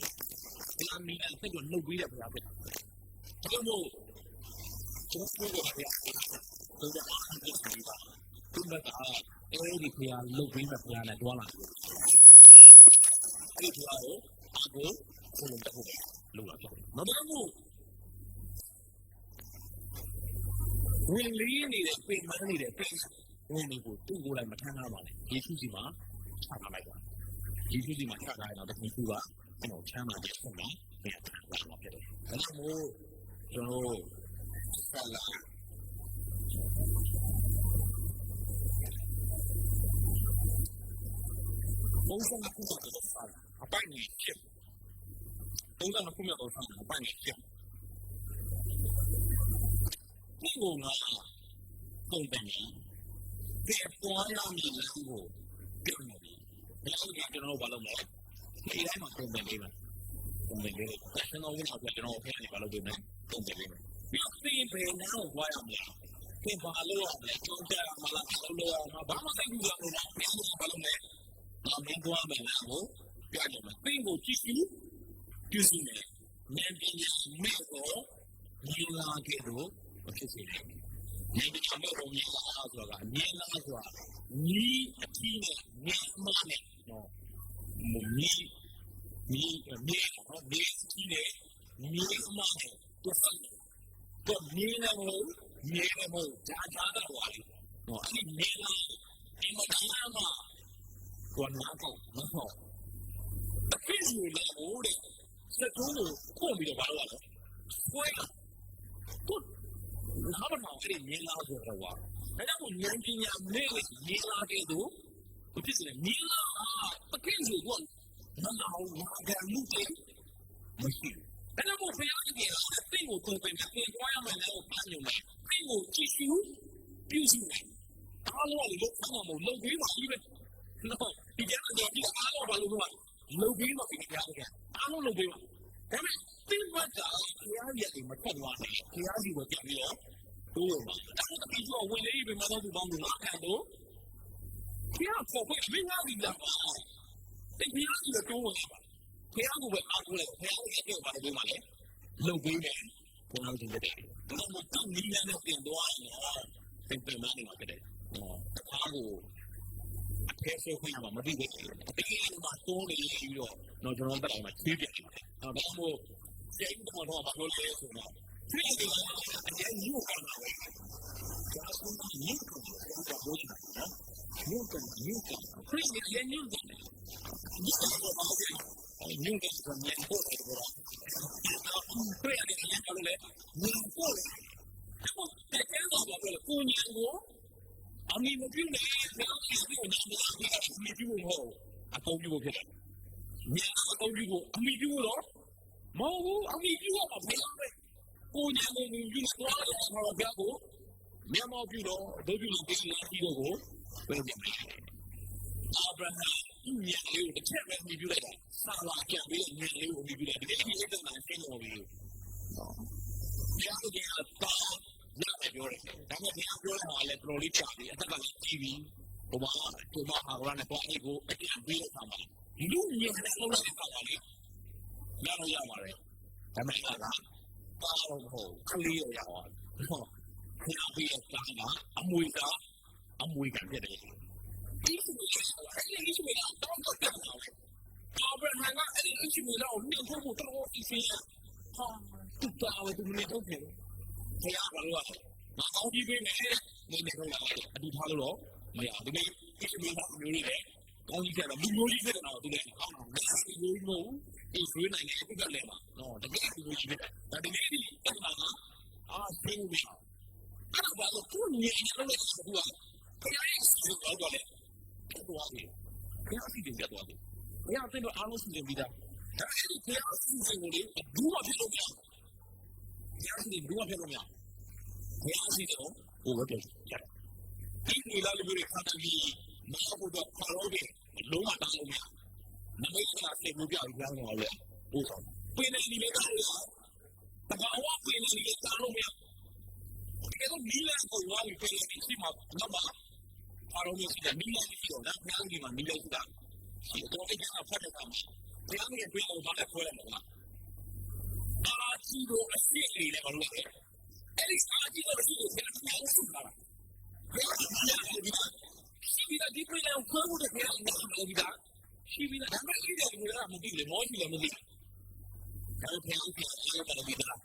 ဒီအမီးနဲ့ဆက်တော့လုပ်ပေးတယ်ဗျာဗျာဒါကြောင့်မို့ကျွန်တော်ပြောရအောင်ဒါကြောင့်အားကြီးနေတာသူကအဲ့ဒီဖေးလုပ်ပေးတဲ့ဖေးနဲ့တွားလာတယ်အဲ့ဒီဖေးကိုအခုဘုံတော့လုပ်လာတော့မတော်ဘူးဝင်လေးနေတဲ့ပြင်မနေတဲ့ပြင်ဝင်နေကိုသူ့ကိုယ်တိုင်မထမ်းထားပါနဲ့ယေရှုစီမှာချထားလိုက်ပါယေရှုစီမှာချထားရင်တော့တခုခုကကျွန်တော်ချမ်းသာတဲ့ပုံမှာပြန်လာမှာဖြစ်တယ်။ဒါကြောင့်မို့ကျွန်တော်ဆက်လာပုံစံတစ်ခုတော့ဆက်လာအပိုင်းကြီးဖြစ်ပုံစံတစ်ခုမျိုးတော့ဆက်လာအပိုင်းကြီးဖြစ်ဒီလိုလားပုံစံကြီးဒီပေါ်ရမည်လို့ပြောနေတယ်။ဒါဆိုရင်ကျွန်တော်ဘာလုပ်မလဲ ဒီတိုင်းမှာပုံစံလေးပဲပုံစံလေးကျွန်တော်ဝင်တော့ကျွန်တော်ဖះနေပါလို့ဒီနေ့ပုံစံလေးပဲပြီးတော့ဘယ်နာကိုကြွားရမလဲသင်ပါလို့ရမလဲကျုံးကြရမလားလို့ရမှာဘာမှသိဘူးလားလို့ဘယ်လိုဘာလို့လဲမင်းကြွားမယ်လားကိုပြရတယ်မသိကိုကြည့်ကြည့်ပြုစုမယ်ဉာဏ်ပညာမဲ့တော့ညီလာခဲ့တော့ဖြစ်စေတယ်ဉာဏ်ပညာမဲ့တော့ညီလာဆိုတာကညီလာဆိုတာညီအတိနဲ့ညီအမနဲ့နော်ညီနော်ညီအတိနဲ့ညီအမနဲ့တော့ညီနေမို့ဂျာတော့ပါလေနော်အဲ့ဒီညီလာဒီမှာတော့နာတော့မဟုတ်အဖြစ်ယူလို့ဟိုတဲ့စက်တုံးကိုခုတ်ပြီးတော့ဘာလို့လဲကိုယ်ကိုဟာမနော်အဲ့ဒီညီလာဆိုတော့အဲ့ဒါကိုဉာဏ်ပညာမဲ့ညီလာတဲ့တို့ဘယ်ဖြစ်လဲညီလာအဖြစ်ယူတော့မနော်ငါကမှုတယ်မရှိအဲ့ဒါကိုဖျားကြည့်ရအသိကိုသုံးပင်ပြင်သွားရမယ်လို့ပြောနေတယ်အသိကိုကြည့်ရှုပြုစုတယ်အားလုံးကိုလုံးဝမလုပ်ပြီးပါဘူးပဲနော်ဒီကျတော့ဒီအားလုံးဘာလို့လဲလုပ်ပြီးတော့ဒီကြားကအားလုံးလုပ်ပြီးပါဒါပေမဲ့သိမှတ်တာဖျားရတယ်မထက်သွားတယ်ဖျားစီကိုကြည့်ပြီးတော့တို့ရောဒါတော့ဒီကျော်ဝင်လေးပဲမတော့သူပေါင်းလို့ငါခံတော့ဖျားဖို့ပဲမင်းသားဒီလားတိတ်ဖျားစီတော့တိုးဝင်ပါဖျားကိုပဲအားကိုးလိုက်ဖျားကိုပြောပါလို့မှလည်းလုပ်ပြီးမယ်ဘုရားရှင်တဲ့တော့မတူနီးလမ်းနဲ့ပြင်သွားရင်ပြင်မနေမှာတဲ့အားကိုအဖေဆိုခွင့်ရမှာမသိဘူးတကယ်လို့မှတိုးနေပြီးတော့တော့ကျွန်တော်တက်အောင်မှသေးပြတယ်ဒါမှမဟုတ်စိတ်တော့ဘာလို့လဲဆိုတော့ဒီလိုအရင်ယူခံတာပဲဒါဆိုရင်ယူခံတာဘယ်လိုလဲနော်ယူခံခရစ်ယာန်ယူခံဒီလိုဘာလို့လဲယူခံဆိုရင်ပို့တယ်ဘောခရစ်ယာန်ယူခံလို့လေယူပို့တယ်အခုတကယ်တော့ဘာလို့လဲကိုညံကိုအမီမပြုတ်နဲ့နောက်ဒီကိုညံနေတာမပြုတ်ဘူးအကုန်ပြုတ်ဖြစ်တယ်ညံအကုန်ပြုတ်အမီပြုတ်တော့မဟုတ်ဘူးအမီပြုတ်တော့ဘယ်လိုလဲကိုညံကိုယူသွားတယ်ဆိုတော့ကြောက်ကိုမြန်မာပြုတ်တော့ဒုပြုတ်လို့ဒီလိုပြီးတော့ကိုပဲပြန်မယ်အာဗြဟံညံလေးကိုတစ်ချက်ပဲပြုတ်လိုက်တာဆာလာကြံပြီးညံလေးကိုပြုတ်လိုက်တယ်ဒီလိုအဲ့ဒါမှဆင်းလို့ပြီးတရားကိုကြားတော့ရတယ်ပြောတယ်ဒါပေမဲ့တရားပြောတာလည်းတော်တော်လေးကြာပြီအသက်ကလည်းကြီးပြီဟိုမှာဟာကနဲ့ပေါ့အဲ့ကိုအတိအပြီးလောက်ပါလူညံတဲ့လောက်လောက်ပါလေလာလို့ရပါတယ်ဒါပေမဲ့ကပါတော့မဟုတ်ကလေးရအောင်ဟုတ်ခဏပြီးတော့အမွေကပြတယ်ဒီလိုတော့တော့အာဗြဟံကအဲ့ဒီအချိန်ကတော့မြင့်ဖို့တော့အစီအစဉ်ဟာတူတာဝတူနေတော့တယ်ဘုရားဘာလို့လဲငါကောင်းကြီးပေးမယ်နေနေတော့အတူထားလို့တော့မရဒီနေ့ဒီလိုမျိုးမျိုးလေးကောင်းကြီးကတော့လူမျိုးကြီးဖြစ်တော့သူလည်းအောင်းတော့ဒီလိုမျိုးဒီဆွေးနိုင်တဲ့ပြတ်လဲမှာနော်တကယ်လူမျိုးကြီးဖြစ်တယ်ဒါဒီနေ့ဒီတက်လာတာအာဆင်းပြီးအဲ့ဒါဘာလို့ကိုညင်နေလို့ဆိုတော့ဘုရားရဲ့ဆိုတော့လေတော့တယ်ဘုရားစီတင်ကြတော့တယ်ဘုရားတင်တော့အားလုံးစီတင်ပြီးသားဒါအဲ့ဒီဘုရားစီစဉ်ကိုလေဘူးမဖြစ်လို့မရဘုရားစီတင်ဘူးမဖြစ်လို့မရဘုရားစီတင်ကိုပဲပြန်ရတယ်ဒီလိုလာလို့ရခါတည်းမဟုတ်တော့ခါလို့တယ်လုံးဝတောင်းလို့မရနမိတ်ကလည်းဘူးပြပြီးသားတော့လေဟုတ်ဆောင်ပင်နေနေလည်းတောင်းလို့တဘာဝပင်နေလည်းတောင်းလို့မရအဲ့တော့မိလာကိုဝါပြီးပင်နေရှိမှာတော့အားလုံးရှိတယ်မိလာရှိတော့လားဘုရားကြီးမှာမိလာရှိတာဒီတော့အဲ့ဒါဖတ်တာမှာဘုရားကြီးပြေလို့ဘာလဲခွဲလိုက်မှာအာကြီးတို့အစ်စ်လေးလည်းမလုပ်နဲ့အဲ့ဒီအာကြီးတို့အစ်စ်ကိုပြန်ပြန်ဆုလာတာဘယ်လိုလဲဒီပြေလို့ခွဲဖို့တကယ်မလုပ်ဘူးဒါရှိပြီလားဒါမှရှိတယ်ဒီလိုမသိလေမောရှိလည်းမသိဒါပေမဲ့ပြန်ပြန်လုပ်ပြီးသား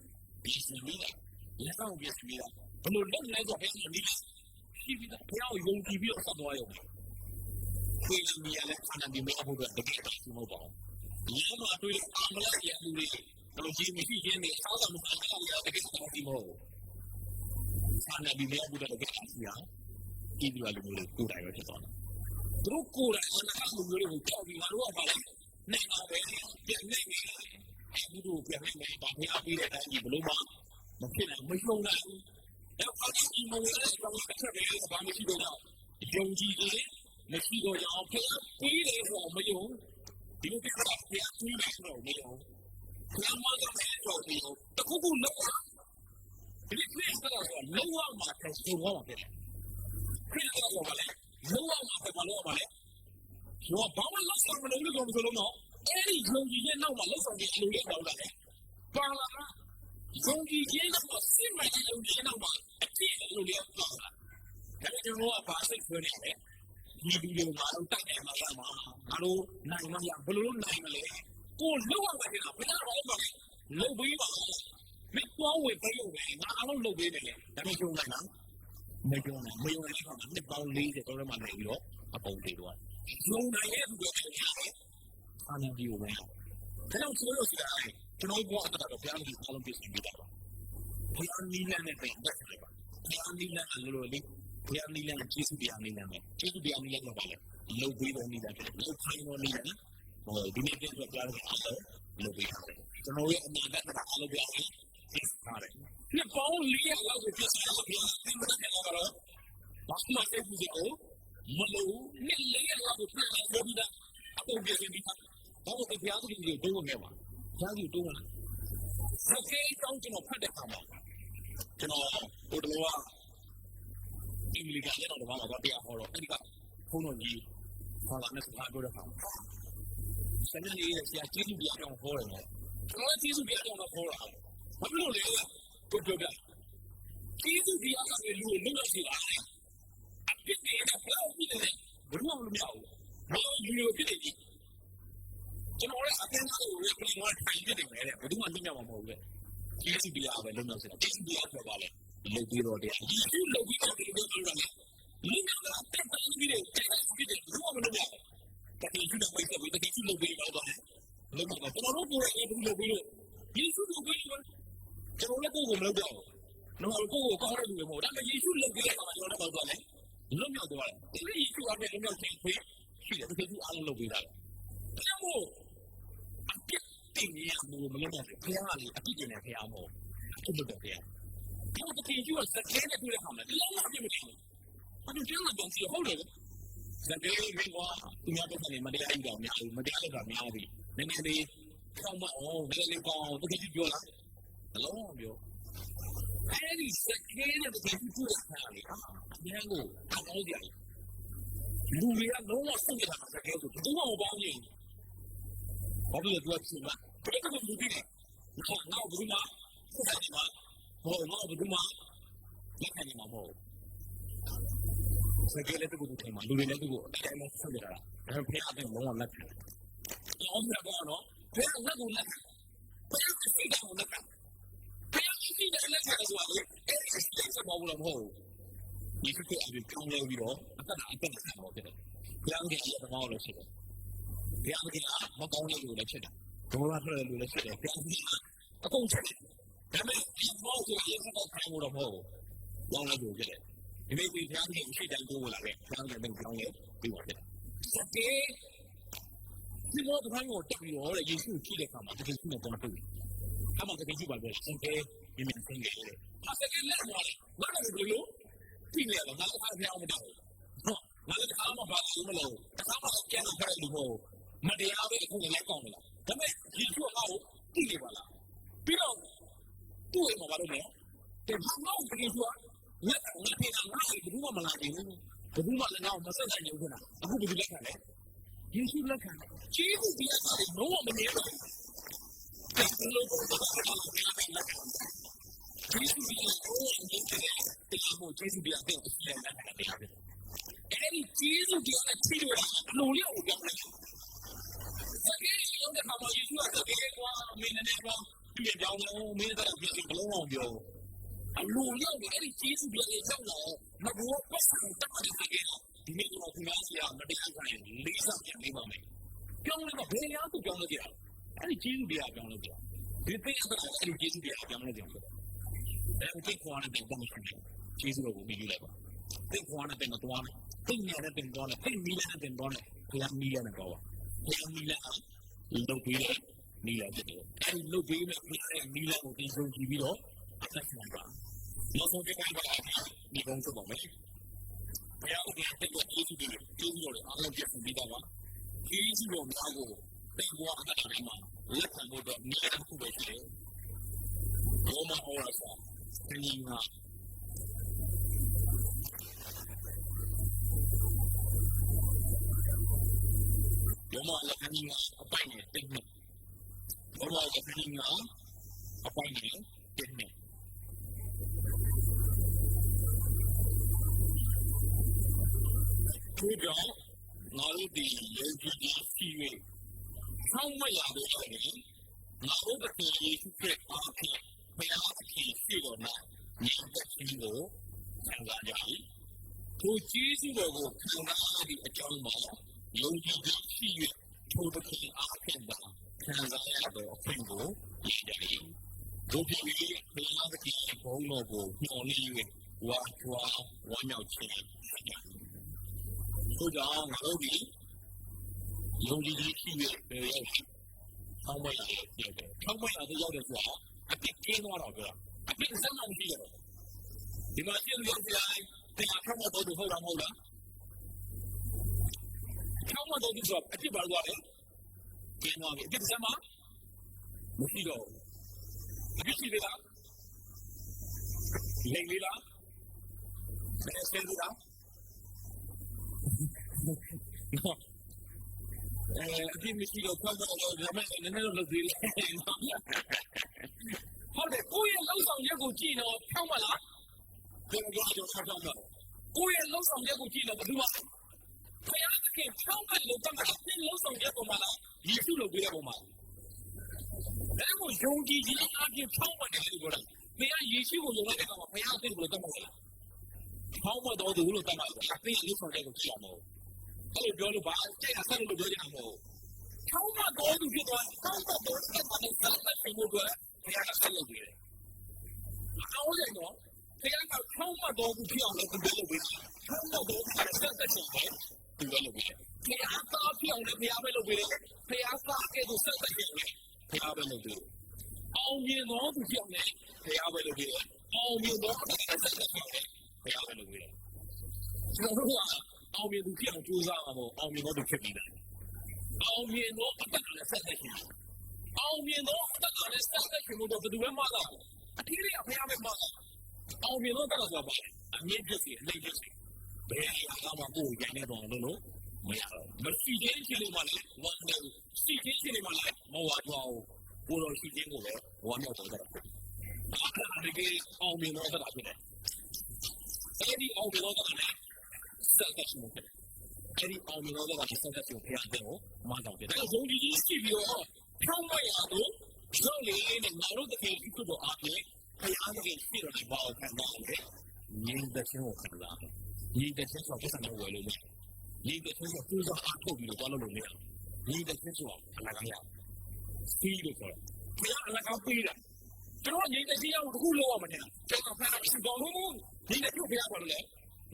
ဒီစီမီးလည်းတော့ပြစီမီးဘယ်လိုလုပ်လဲဆိုတော့ပြန်ပြီးရှိပြီလားဘုရားကိုယုံကြည်ပြီးတော့ဆက်သွားရုံခွေးမီးလည်းခန္ဓာဒီမေဖို့တကယ်တော့မဟုတ်ပါဘူးဒီမှာတွေ့တဲ့အာမလာရဲ့လူတွေဘယ်လိုကြီးမရှိခြင်းနဲ့ဆောင်းတာမဆိုင်ဘူးတကယ်တော့ဒီမဟုတ်ခန္ဓာဒီမေဖို့တကယ်ရှိရဒီလိုလူတွေကိုယ်တိုင်ပဲဖြစ်သွားတာသူတို့ကိုယ်တိုင်ကလူမျိုးတွေကိုကြောက်ပြီးငါတို့ကပါလဲနိုင်ပါပဲပြန်နေနေအဲဒီလိုပြန်နေနေပါဘုရားပြီးတဲ့အတိုင်းဘယ်လိုမှမဖြစ်နိုင်မယုံနိုင်ဘူးတော့ဘာလို့ဒီလိုလဲတော့တစ်ချက်ပဲဘာမှမရှိတော့ယုံကြည်တယ်မရှိတော့ကြောင်ဖျက်ပြီးတယ်ဆိုမယုံ ဒီလိုပြောတာဘုရားကြီးတယ်ဆိုတော့မရောဘုရားမကလည်းတော့မရောတခုခုလောက်ဒီလိုပြောတာတော့လောကမှာဆက်စုံသွားမှာဖြစ်တယ်ခရစ်တော်ကလည်းလောကမှာဆက်ပါလို့ပါလေရောဘာမှလောက်ဆောင်မလို့လို့ဆိုလို့တော့အဲ့ဒီယုံကြည်ရဲ့နောက်မှာလောက်ဆောင်တဲ့အလိုလေးပေါ်လာတယ်ပါလာယုံကြည်ရဲ့နောက်မှာစစ်မှန်တဲ့ယုံကြည်ရဲ့နောက်မှာအပြည့်အလိုလေးပေါ်လာတယ်ဒါကြောင့်ဘာစိတ်ဆွဲနေလဲဒီလူတွေငါတို့တိုက်တယ်မှာရမှာငါတို့နိုင်မှာရဘယ်လိုနိုင်မလဲကိုလောက်ရမှာဘယ်တော့မှမလုပ်ပေးပါဘူးမတော်ဝေပေးလို့ပဲငါအလုံးလုပ်ပေးတယ်လေဒါပေမဲ့ကျုံနိုင်လားမကျုံနိုင်မယုံနိုင်တော့နှစ်ပေါင်း40တော့မှနေပြီးတော့အပုံသေးတော့ယုံနိုင်ရဲ့သူတွေရတယ်အာဏာကြီးဝင်ဒါကြောင့်ဆိုလို့ရှိတာကျွန်တော်ကတော့ဘုရားကြီးအားလုံးပြည့်စုံပြီးတာပါဘုရားနီးလန်းနဲ့ပြင်တတ်တယ်ပါဘုရားနီးလန်းကလိုလေးဘုရားနီးလန်းကကျေးဇူးတရားနီးလန်းပဲကျေးဇူးတရားနီးလန်းတော့ပါလေလုပ်ပေးတော်နီးလန်းဖြစ်တယ်လုပ်ခိုင်းတော်နီးလန်းဟိုဒီနေ့ပြန်ပြောပြရအောင်လုပ်ပေးတယ်ကျွန်တော်ရဲ့အနာဂတ်ကအားလုံးပြောင်းပြီးသိထားတယ်နှစ်ပေါင်း400လောက်ကိုပြည့်စုံလို့ဘုရားသိမှတ်တယ်ကတော့ဘာမှမသိဘူးကိုမလို့နှစ်400လောက်ကိုပြည့်စုံလို့ပြီးတာအပေါ်ပြည့်စုံပြီးတာဘာလို့ဘုရားကြီးကိုတိုးဝင်ခဲ့ပါဘုရားကြီးတိုးဝင်ဆက်ကေးတောင်းကျွန်တော်ဖတ်တဲ့အခါမှာကျွန်တော်ဟိုတလောကအင်္ဂလိပ်ကတော့ဘာမှမပြောဟောတော့အဲ့ဒီကဖုန်းတော်ကြီးခေါ်လာတဲ့စကားပြောတဲ့အခါဆန္ဒလေးဆရာကျေးဇူးတရားအောင်ဟောတယ်နော်ကျွန်တော်ကျေးဇူးတရားအောင်ဟောတာဘာလို့လဲကိုပြောပြကျေးဇူးတရားကလည်းလူကိုလုံးဝစီပါတယ်အပြစ်တွေကဘယ်လိုဖြစ်လဲဘယ်လိုမှမပြောဘူးဘာလို့လူကိုဖြစ်နေပြီကျွန်တော်လည်းအတင်းသားကိုလည်းပြန်သွားထိုင်ပြတယ်ပဲတဲ့ဘယ်သူမှလုံးဝမဟုတ်ဘူးကျေးဇူးတရားပဲလုံးဝစီတာကျေးဇူးတရားပြောပါလေလုပ်ပြီးတော့တရားဒီလိုလုပ်ပြီးတော့ဒီလိုလုပ်ရတယ်လူတွေကတက်တက်ပြီးတယ်တက်တက်ပြီးတယ်ဘယ်လိုမှမလုပ်ရဘူးတကယ်ကြီးတော့ဝိုက်တယ်တကယ်ကြီးလုပ်ပြီးတော့လုံးဝကျွန်တော်တို့ကိုယ်တိုင်ဘယ်လိုလုပ်ပြီးလို့ယေရှုလုပ်ပြီးတော့ကျွန်တော်လည်းကိုယ်ကိုမလုပ်တော့ဘူးနော်ကိုယ်ကိုကောင်းတဲ့လူတွေမဟုတ်ဒါပေမဲ့ယေရှုလုပ်ပြီးတဲ့အခါမှာကျွန်တော်တို့တော့လည်းလွတ်မြောက်သွားတယ်ဒီယေရှုကလည်းလွတ်မြောက်ခြင်းဖြစ်ရှိတယ်တကယ်ကြီးအားလုံးလုပ်ပြီးတာဒါကြောင့်မို့အပြစ်တင်ရမှုမလုပ်နိုင်ဘူးဘုရားကအပြစ်တင်နေဖရားမဟုတ်အပြစ်လုပ်တယ်ဖရားဒီလိုတကယ်ကြီးကစတဲ့နဲ့တွေ့တဲ့အခါမှာဒီလောက်အပြစ်မတင်ဘူးဘာလို့ကျန်းမာကြုံစီဟုတ်တယ်ဇကေမင်းကသူများတော့မတရားကြီးတော့များဘူးမတရားတော့များပြီနည်းနည်းလေးကောင်းမအောင်နည်းနည်းကောင်းတကယ်ကြီးပြောလားဘယ်လိုပြောအဲ့ဒီဇကေနဲ့တကယ်ကြီးတွေ့တဲ့အခါလေးအများကိုကောင်းကြတယ်လူတွေကလုံးဝဆုံးနေတာဇကေဆိုဘယ်သူမှမပေါင်းဘူးဘာလို့လဲသူကချင်းလားဘယ်လိုလုပ်ပြီးလဲငါ့ဘူးမဆက်နေမှာဟောငါ့ဘူးမလက်ခံနေမှာမဟုတ်စကေလည်းတူတူထိုင်မှာလူတွေလည်းတူတူအတိုင်းမဆက်ကြတာဒါပေမဲ့ဖះအတင်းလုံးဝလက်ခံတယ်အောင်ပြတော့နော်ဖះလက်ကိုလက်ခံဖះစိတ်ကိုလက်ခံဖះစိတ်ကိုလက်ခံဆိုတော့အဲ့ဒီစိတ်ကဘာလို့မဟုတ်ဒီကိစ္စအပြင်ပြောင်းလဲပြီးတော့အသက်အသက်ဆက်တော့ဖြစ်တယ်ဖះကလည်းဘာလို့လဲဖြစ်တယ်ဖះကမကောင်းတဲ့လူလည်းဖြစ်တယ်ဘုရားထွက်တဲ့လူလည်းဖြစ်တယ်ဖះကအကုန်ဖြစ်တယ်ဒါပေမဲ့ဒီဘောဆိုရင်ဆက်တော့ခံလို့တော့မဟုတ်ဘူးလောင်းလိုက်လို့ဖြစ်တယ်ဒီနေ့ဒီဖျားကြီးရှိတိုင်းတိုးလာတယ်ဖျားကြီးလည်းကြောင်းလေးပြီးပါဖြစ်တယ်စကေးဒီလိုတစ်ခါကိုတက်ပြီးတော့ယေရှုကြည့်တဲ့အခါမှာတကယ်ရှိနေတော့တွေ့အမှတကယ်ရှိပါပဲစကေးဒီမြင်စင်ကြီးလေစကေးလည်းမဟုတ်ဘူးဘာလို့ဒီလိုဒီလေတော့ငါလည်းအားပြောင်းမတော့ငါလည်းအားမပါဘူးမလို့တစ်ခါမှကျန်တဲ့လူကိုမတရားပဲအခုလည်းကောင်းနေလားဒါပေမဲ့ယေရှုကငါ့ကိုသိနေပါလားပြီးတော့သူ့ရဲ့မှာဘာလို့လဲတဲ့ဘာလို့တကယ်ဆိုလက်ငါတင်တာငါ့ကိုဘူးမလာဘူးဘူးမလည်းငါ့ကိုမဆက်နိုင်ဘူးခဏအခုဘယ်လိုလက်ခံလဲယေရှုလက်ခံတယ်ကျေးဇူးတရားတွေလုံးဝမနေတော့ဘယ်လိုလုပ်တော့လက်ခံကျေးဇူးတရားကိုအမြင်တယ်တရားမို့ကျေးဇူးတရားတွေကိုလက်ခံတယ်အဲ့ဒီကျေးဇူးတရားနဲ့ချီးလို့လူလျောက်ပြောင်းတယ်စကေးရုံးတဲ့ခါမှာယေရှုကစကေးကွာမင်းနဲ့ကွာပြင်ပြောင်းလို့မင်းတို့ကပြင်ဘလုံးအောင်ပြောအလိုရောက်နေအဲ့ဒီကျေးဇူးတွေရောက်လာတော့မဘောပတ်စံတက်မှတ်နေကြတယ်ဒီနေ့ကျွန်တော်ခင်ဗျားဆရာမတရားခိုင်းလေးစားပြန်နေပါမယ်ပြောင်းလဲတော့ဘယ်ရားကိုပြောင်းလဲကြတာအဲ့ဒီကျေးဇူးတွေပြောင်းလဲကြဒီသိတဲ့အဲ့ဒီကျေးဇူးတွေပြောင်းလဲကြတယ်အဲ့ဒီခေါ်နေတဲ့ဘုံရှိတယ်ကျေးဇူးကိုမြည်လိုက်ပါသိခေါ်နေတဲ့မတော်နဲ့သိနေတဲ့တင်တော်နဲ့သိမိတဲ့တင်တော်နဲ့ဘုရားမိရတဲ့ကောပါဘုရားမိလာလုပ်ပြီးမိလာဖြစ်တယ်အဲ့ဒီလုပ်ပြီးနဲ့ဘုရားရဲ့မိလာကိုတင်ဆုံးကြည့်ပြီးတော့အသက်ရှင်ပါနောက်ဆုံးတစ်ခါဒီကုန်းစုပါမယ်ဘုရားဦးရဲ့တက်တဲ့ကျေးဇူးတွေအားလုံးပြည့်စုံပြီးတော့ပါကျေးဇူးတော်များကို သိကွာအတိုင်းမှာလက်ခံဖို့တော့နေရာတစ်ခုပဲရှိတယ်ရောမအော်ရစာသင်္ကန်းရောမလက်ခံကအပိုင်းနဲ့တင်နေရောမလက်ခံကအပိုင်းနဲ့တင်နေဒီတော့ငါတို့ဒီရုပ်ကြီးကြီးရှိ၍ဆောင်းမရတော့ဘူးငါတို့တစ်ခင်ယေရှုခရစ်အားဖြင့်ဘုရားသခင်ရှိတော်မှာညီသက်ခြင်းကိုခံစားကြ၏ထိုကျေးဇူးတော်ကိုခံစားသည့်အကြောင်းမှာယုံကြည်ခြင်းရှိ၍ထိုသခင်အားဖြင့်သာခံစားရသောအခွင့်ကိုရကြ၏တို့ဖြစ်၍ဘုရားသခင်ဘုန်းတော်ကိုမျှော်လင့်၍ဝါကြွားဝမ်းမြောက်ခြင်းရှိကြ၏ထိုကြောင့်ငါတို့ဒီယုံကြည်ခြင်းရှိ၍ရောက်ဆောင်းမရရောက်တယ်ဆောင်းမရတော့ရောက်တယ်ဆိုတာအပြစ်ကင်းသွားတော့ပြောအပြစ်စမ်းမှမရှိတော့ဒီမှာရှိလို့ရတယ်တရားထောက်မှတော့ဟုတ်လားမဟုတ်လားထောက်မှတော့ဆိုအပြစ်ပါသွားတယ်ကင်းသွားပြီအပြစ်စမ်းမှမရှိတော့အပြစ်ရှိသေးလားလိမ့်လေးလားဆဲဆဲသေးလားအပြစ်မရှိတော့ဆောက်တော့ဒါမှလည်းနည်းနည်းတော့လုပ်သေးတယ်ဟုတ်တယ်ကိုယ့်ရဲ့လုံဆောင်ရက်ကိုကြည့်တော့ဖြောင်းမလားကျွန်တော်ဆောက်တော့ကိုယ့်ရဲ့လုံဆောင်ရက်ကိုကြည့်တော့ဘယ်သူမှဘုရားသခင်ဖြောင်းမယ်လို့တတ်မှာသင်လုံဆောင်ရက်ပေါ်မှာလားယေရှုလုပ်ပေးတဲ့ပုံမှာဒါကိုယုံကြည်ခြင်းအပြင်ဖြောင်းမယ်လို့ပြောတာဘုရားယေရှုကိုယုံတဲ့အခါမှာဘုရားသခင်ကိုတတ်မှာလားဖြောင်းမတော်သူလို့တတ်မှာလားသင်လုံဆောင်ရက်ကိုကြည့်အောင်အဲ့လိုပြောလို့ပါတဲ့ဆက်လို့ပြောကြမှာမဟုတ်ချောင်းမတော်သူဖြစ်သွားချောင်းမတော်တဲ့မှာလည်းဆက်သက်ရှင်ဖို့အတွက်ဘုရားကဆက်လုပ်ပေးတယ်။အောင်းတယ်နော်ဘုရားကချောင်းမတော်သူဖြစ်အောင်လည်းသူလုပ်ပေးတယ်။ချောင်းမတော်သူဆက်သက်ရှင်တယ်သူလုပ်ပေးတယ်။ဘုရားသားဖြစ်အောင်လည်းဘုရားပဲလုပ်ပေးတယ်။ဘုရားသားကဲ့သို့ဆက်သက်ရှင်တယ်ဘုရားပဲလုပ်ပေးတယ်။အောင်မြင်တော်သူဖြစ်အောင်လည်းဘုရားပဲလုပ်ပေးတယ်။အောင်မြင်တော်သူဆက်သက်ရှင်တယ်ဘုရားပဲလုပ်ပေးတယ်။ကျွန်တော်တို့ကအောင်မြင်သူဖြစ်အောင်ကြိုးစားမှာပေါ့အောင်မြင်တော့သူဖြစ်ပြီးတယ်အောင်မြင်တော့အတ္တနဲ့ဆက်သက်ရှင်အောင်မြင်တော့အတ္တနဲ့ဆက်သက်ရှင်လို့ဘယ်သူမှမလာဘူးအထီးလေးကဖျားပဲမလာအောင်မြင်တော့တတ်ဆိုတာပါအမြင့်ဖြစ်စီအလိမ့်ဖြစ်စီဘယ်ဟာမှကိုယ်ရနေတော့လို့မရတော့မရှိသေးချင်းလေးမှလည်းဝမ်းနေရှိသေးချင်းလေးမှလည်းမဝါတော့ဘူးကိုယ်တော်ရှိသေးကိုပဲဝမ်းမြောက်တော့တာဒီကေအောင်မြင်တော့တာဖြစ်တယ်အဲ့ဒီအောင်မြင်တော့တာလည်းဆက်သက်ရှင်တယ်အဲ့ဒီအောင်မြင်တော့တာဆက်သက်ရှင်ဖျားတယ်ကိုမတော်တယ်ဒါကြောင့်ယုံကြည်ခြင်းရှိပြီးတော့ဖြောင်းမရတော့ရုပ်လေးနဲ့ငါတို့တကယ်ဖြစ်တော့အားဖြင့်ဖျားတဲ့ရှိတော့ဘာအောင်ခံတော့လဲငြိမ်သက်ခြင်းကိုခံစားတယ်ငြိမ်သက်ခြင်းဆိုပတ်စံနဲ့ဝယ်လို့မရငြိမ်သက်ခြင်းဆိုသူ့စားအားထုတ်ပြီးတော့သွားလို့မရငြိမ်သက်ခြင်းဆိုအလကားရစီးလို့ဆိုဖျားအလကားပေးတာကျွန်တော်ငြိမ်သက်ခြင်းအောင်တစ်ခုလောက်အောင်မနဲ့ကျွန်တော်ဖျားရှိတော့လို့ငြိမ်သက်ခြင်းဖျားပါလို့လေ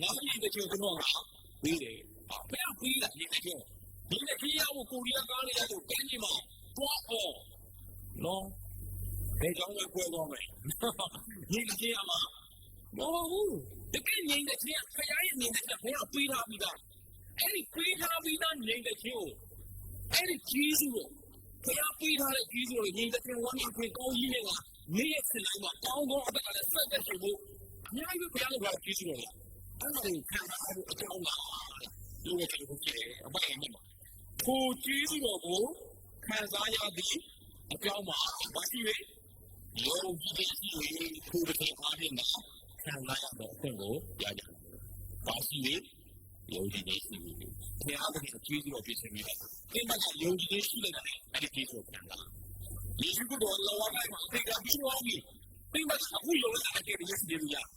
ငါငြိမ်သက်ခြင်းကျွန်တော်ကပေးတယ်ဘယ်အောင်ပေးတာငြိမ်သက်ခြင်းဒီနေ့ကြီးအောင်ကိုရီးယားကားလေးတော့တင်းကြီးမှာတွားအောင်နော်ဘယ်ကြောင့်လဲခွဲသွားမယ်ညီကြီးရမှာမဟုတ်ဘူးတကယ်ညီတဲ့ချင်းခရရဲ့ညီတဲ့ချင်းဘယ်အောင်ပေးထားပြီးသားအဲ့ဒီပေးထားပြီးသားညီတဲ့ချင်းကိုအဲ့ဒီကြီးစုကိုဘယ်အောင်ပေးထားတဲ့ကြီးစုကိုညီတဲ့ချင်းဝမ်းမြောက်ခွင့်ကောင်းကြီးနဲ့ကနေ့ရက်စလိုက်မှာကောင်းသောအတ္တကလည်းဆက်သက်ရှင်ဖို့အများကြီးဘယ်အောင်လုပ်ကြီးစုလို့အဲ့ဒါကိုခံစားဖို့အကြောင်းလားလို့ပြောလို့ရှိတယ်အပိုင်းနဲ့ကိုကျေးဇူးတော်ကိုခံစားရသည်အကြောင်းမှာမရှိရယုံကြည်ခြင်းရှိ၍ကိုယ်တစ်ခါအားဖြင့်ခံစားရတော့အခွင့်ကိုရကြတယ်။မရှိရယုံကြည်ခြင်းရှိ၍ဘုရားသခင်ကျေးဇူးတော်ပြည့်စုံပြီးတော့ဒီမှာယုံကြည်ခြင်းရှိတဲ့အဲ့ဒီကျေးဇူးကိုခံစား။ယေရှုကိုတော်လောကမှာအသေးကပြီးသွားပြီ။ဒီမှာအခုယုံတဲ့အတေရရှိတယ်လား။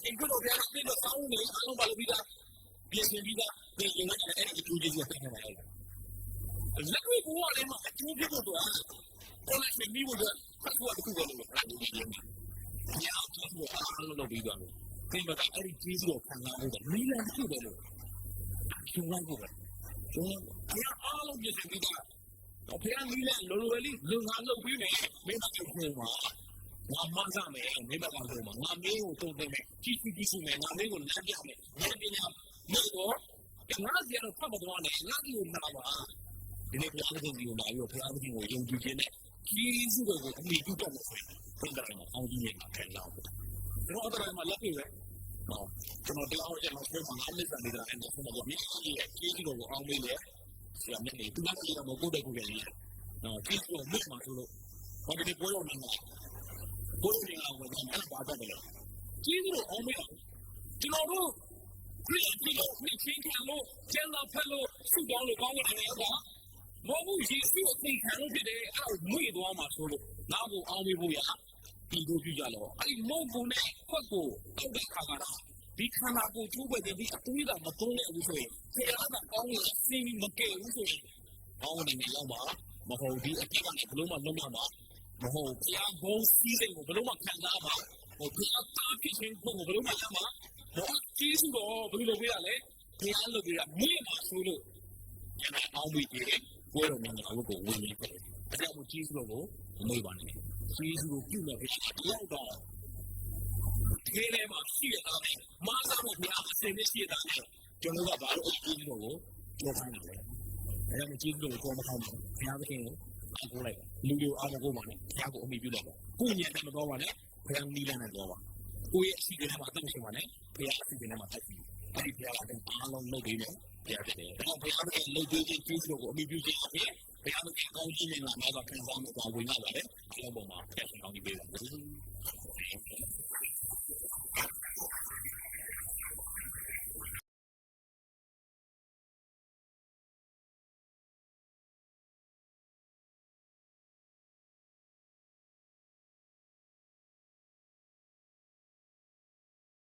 ဒီကတော့ဘုရားသခင်ကစောင်းနေအလုံးပါလို့ပြီးတာပြည့်စုံပြီးတာဒီယုံတဲ့အဲ့ဒီကျေးဇူးကိုခံရတာ။လက်တွေ့ဘဝထဲမှာအကျိုးဖြစ်ဖို့တော့ပေါ်လာနေပြီးတော့ဆက်ဖို့တခုပဲလို့ပြောနေတယ်။ညာအကျိုးကိုအားလုံးလုပ်ပြီးတော့ဒီမှာအဲ့ဒီကျေးဇူးကိုခံစားဖို့မိလန်ရှိတယ်လို့ကျွန်တော်ကကျွန်တော်အားလုံးပြည့်စုံပြီးတော့ဘုရားမိလန်လောလောလေးလုံငါလုပ်ပြီးမယ်မင်းတို့ပြောမှာငါမှန်းစားမယ်မင်းတို့ပြောမှာငါမင်းကိုတုံ့ပြန်မယ်ကြီးကြီးစုမယ်ငါမင်းကိုလမ်းပြမယ်ငါပညာမင်းတော့ငါစီကတော့ဖတ်မတော်နဲ့ငါ့ကိုနာပါ ဒီနေ့ဘုရားသခင်ကိုလာပြီးတော့ဘုရားသခင်ကိုယုံကြည်ခြင်းနဲ့ကြီးစုတွေကိုအမိပြုတတ်လို့ဆိုရင်ဘုရားသခင်ကအောင်းကြီးနေတာခံစားဖို့ကျွန်တော်အဲ့ဒါမှလက်တွေ့ပဲကျွန်တော်တရားဟောချက်မှာပြောမှာအမြဲတမ်းနေတာအဲ့ဒါဆိုတော့မြင့်ကြီးရဲ့ကြီးစုကိုအောင်းမေးလေဆရာမြင့်နေသူကလည်းမကိုတဲ့ကိုကြီးကြီးစုကိုမြင့်မှာဆိုလို့ဘာဒီပွဲတော်မှာဘုရားရှင်ကဝင်လာတယ်ဘာတတ်တယ်ကြီးစုကိုအောင်းမေးတော့ကျွန်တော်တို့ခရစ်ယာန်တို့ခရစ်ချင်းခံလို့ကျန်တော်ဖက်လို့ဆုတောင်းလို့ကောင်းတယ်လေကွာမဟုတ်ဘူးယေရှုအသိခံလို့ဖြစ်တယ်အဲ့ဒါမွေ့သွားမှာဆိုလို့နောက်ကိုအောင်းမေးဖို့ရဒီလိုပြကြတော့အဲ့ဒီမုန်းကုန်နဲ့ဖက်ကိုတောက်တဲ့ခါကတော့ဒီခန္ဓာကိုယ်ကျိုးပဲဒီအသွေးကမသုံးတဲ့ဘူးဆိုရင်ဆရာကကောင်းလို့စင်မကဲဘူးဆိုရင်ကောင်းတယ်လောက်ပါမဟုတ်ဒီအတိတ်ကလည်းဘလို့မှလုံးဝမှာမဟုတ်ဆရာဘုံစည်းစိမ်ကိုဘလို့မှခံစားမှာဟိုဘုရားတာဖြစ်ခြင်းကိုဘလို့မှရမှာကျေးဇူးတော်ဘယ်လိုလုပ်ရလဲဘုရားလုပ်ရမြင့်မှာဆိုလို့ကျွန်တော်အောင်းပြီးကြည့်တယ်ကိုယ်တော်မြတ်ကဘုကိုဝင်နေတယ်အဲဒါကိုကျေးဇူးတော်ကိုမွေးပါနဲ့ကျေးဇူးကိုပြုလို့ဘုရားရောက်တော့ဒီနေ့မှာရှိရတာလေမာသာဘုရားအစဉ်ရှိရတာလေကျွန်တော်ကဘာလို့ကျေးဇူးတော်ကိုပြောခိုင်းတယ်အဲဒါမှကျေးဇူးတော်ကိုမကောင်းဘူးဘုရားသခင်ကိုအကူလိုက်လူတွေအားမကိုပါနဲ့ဘုရားကိုအမိပြုလိုက်ပါကိုညံတယ်မတော်ပါနဲ့ဘုရားနီးလန်းနဲ့တော်ပါကိုရဲ့အစီအစဉ်မှာတက်မရှိပါနဲ့ဘုရားအစီအစဉ်မှာတက်ပြီအဲ့ဒီဘုရားကအားလုံးလုပ်ပေးမယ်ဘုရားတည်းအဲ့ဘုရားကလုပ်ပေးခြင်းကျေးဇူးကိုအမိပြုခြင်းအပြင်ဘုရားကကောင်းခြင်းနဲ့ငါတော့ခံစားမှုကိုဝင်လာပါတယ်အဲ့ဒီပုံမှာဖျက်ရှင်ကောင်းကြီးပေးပါ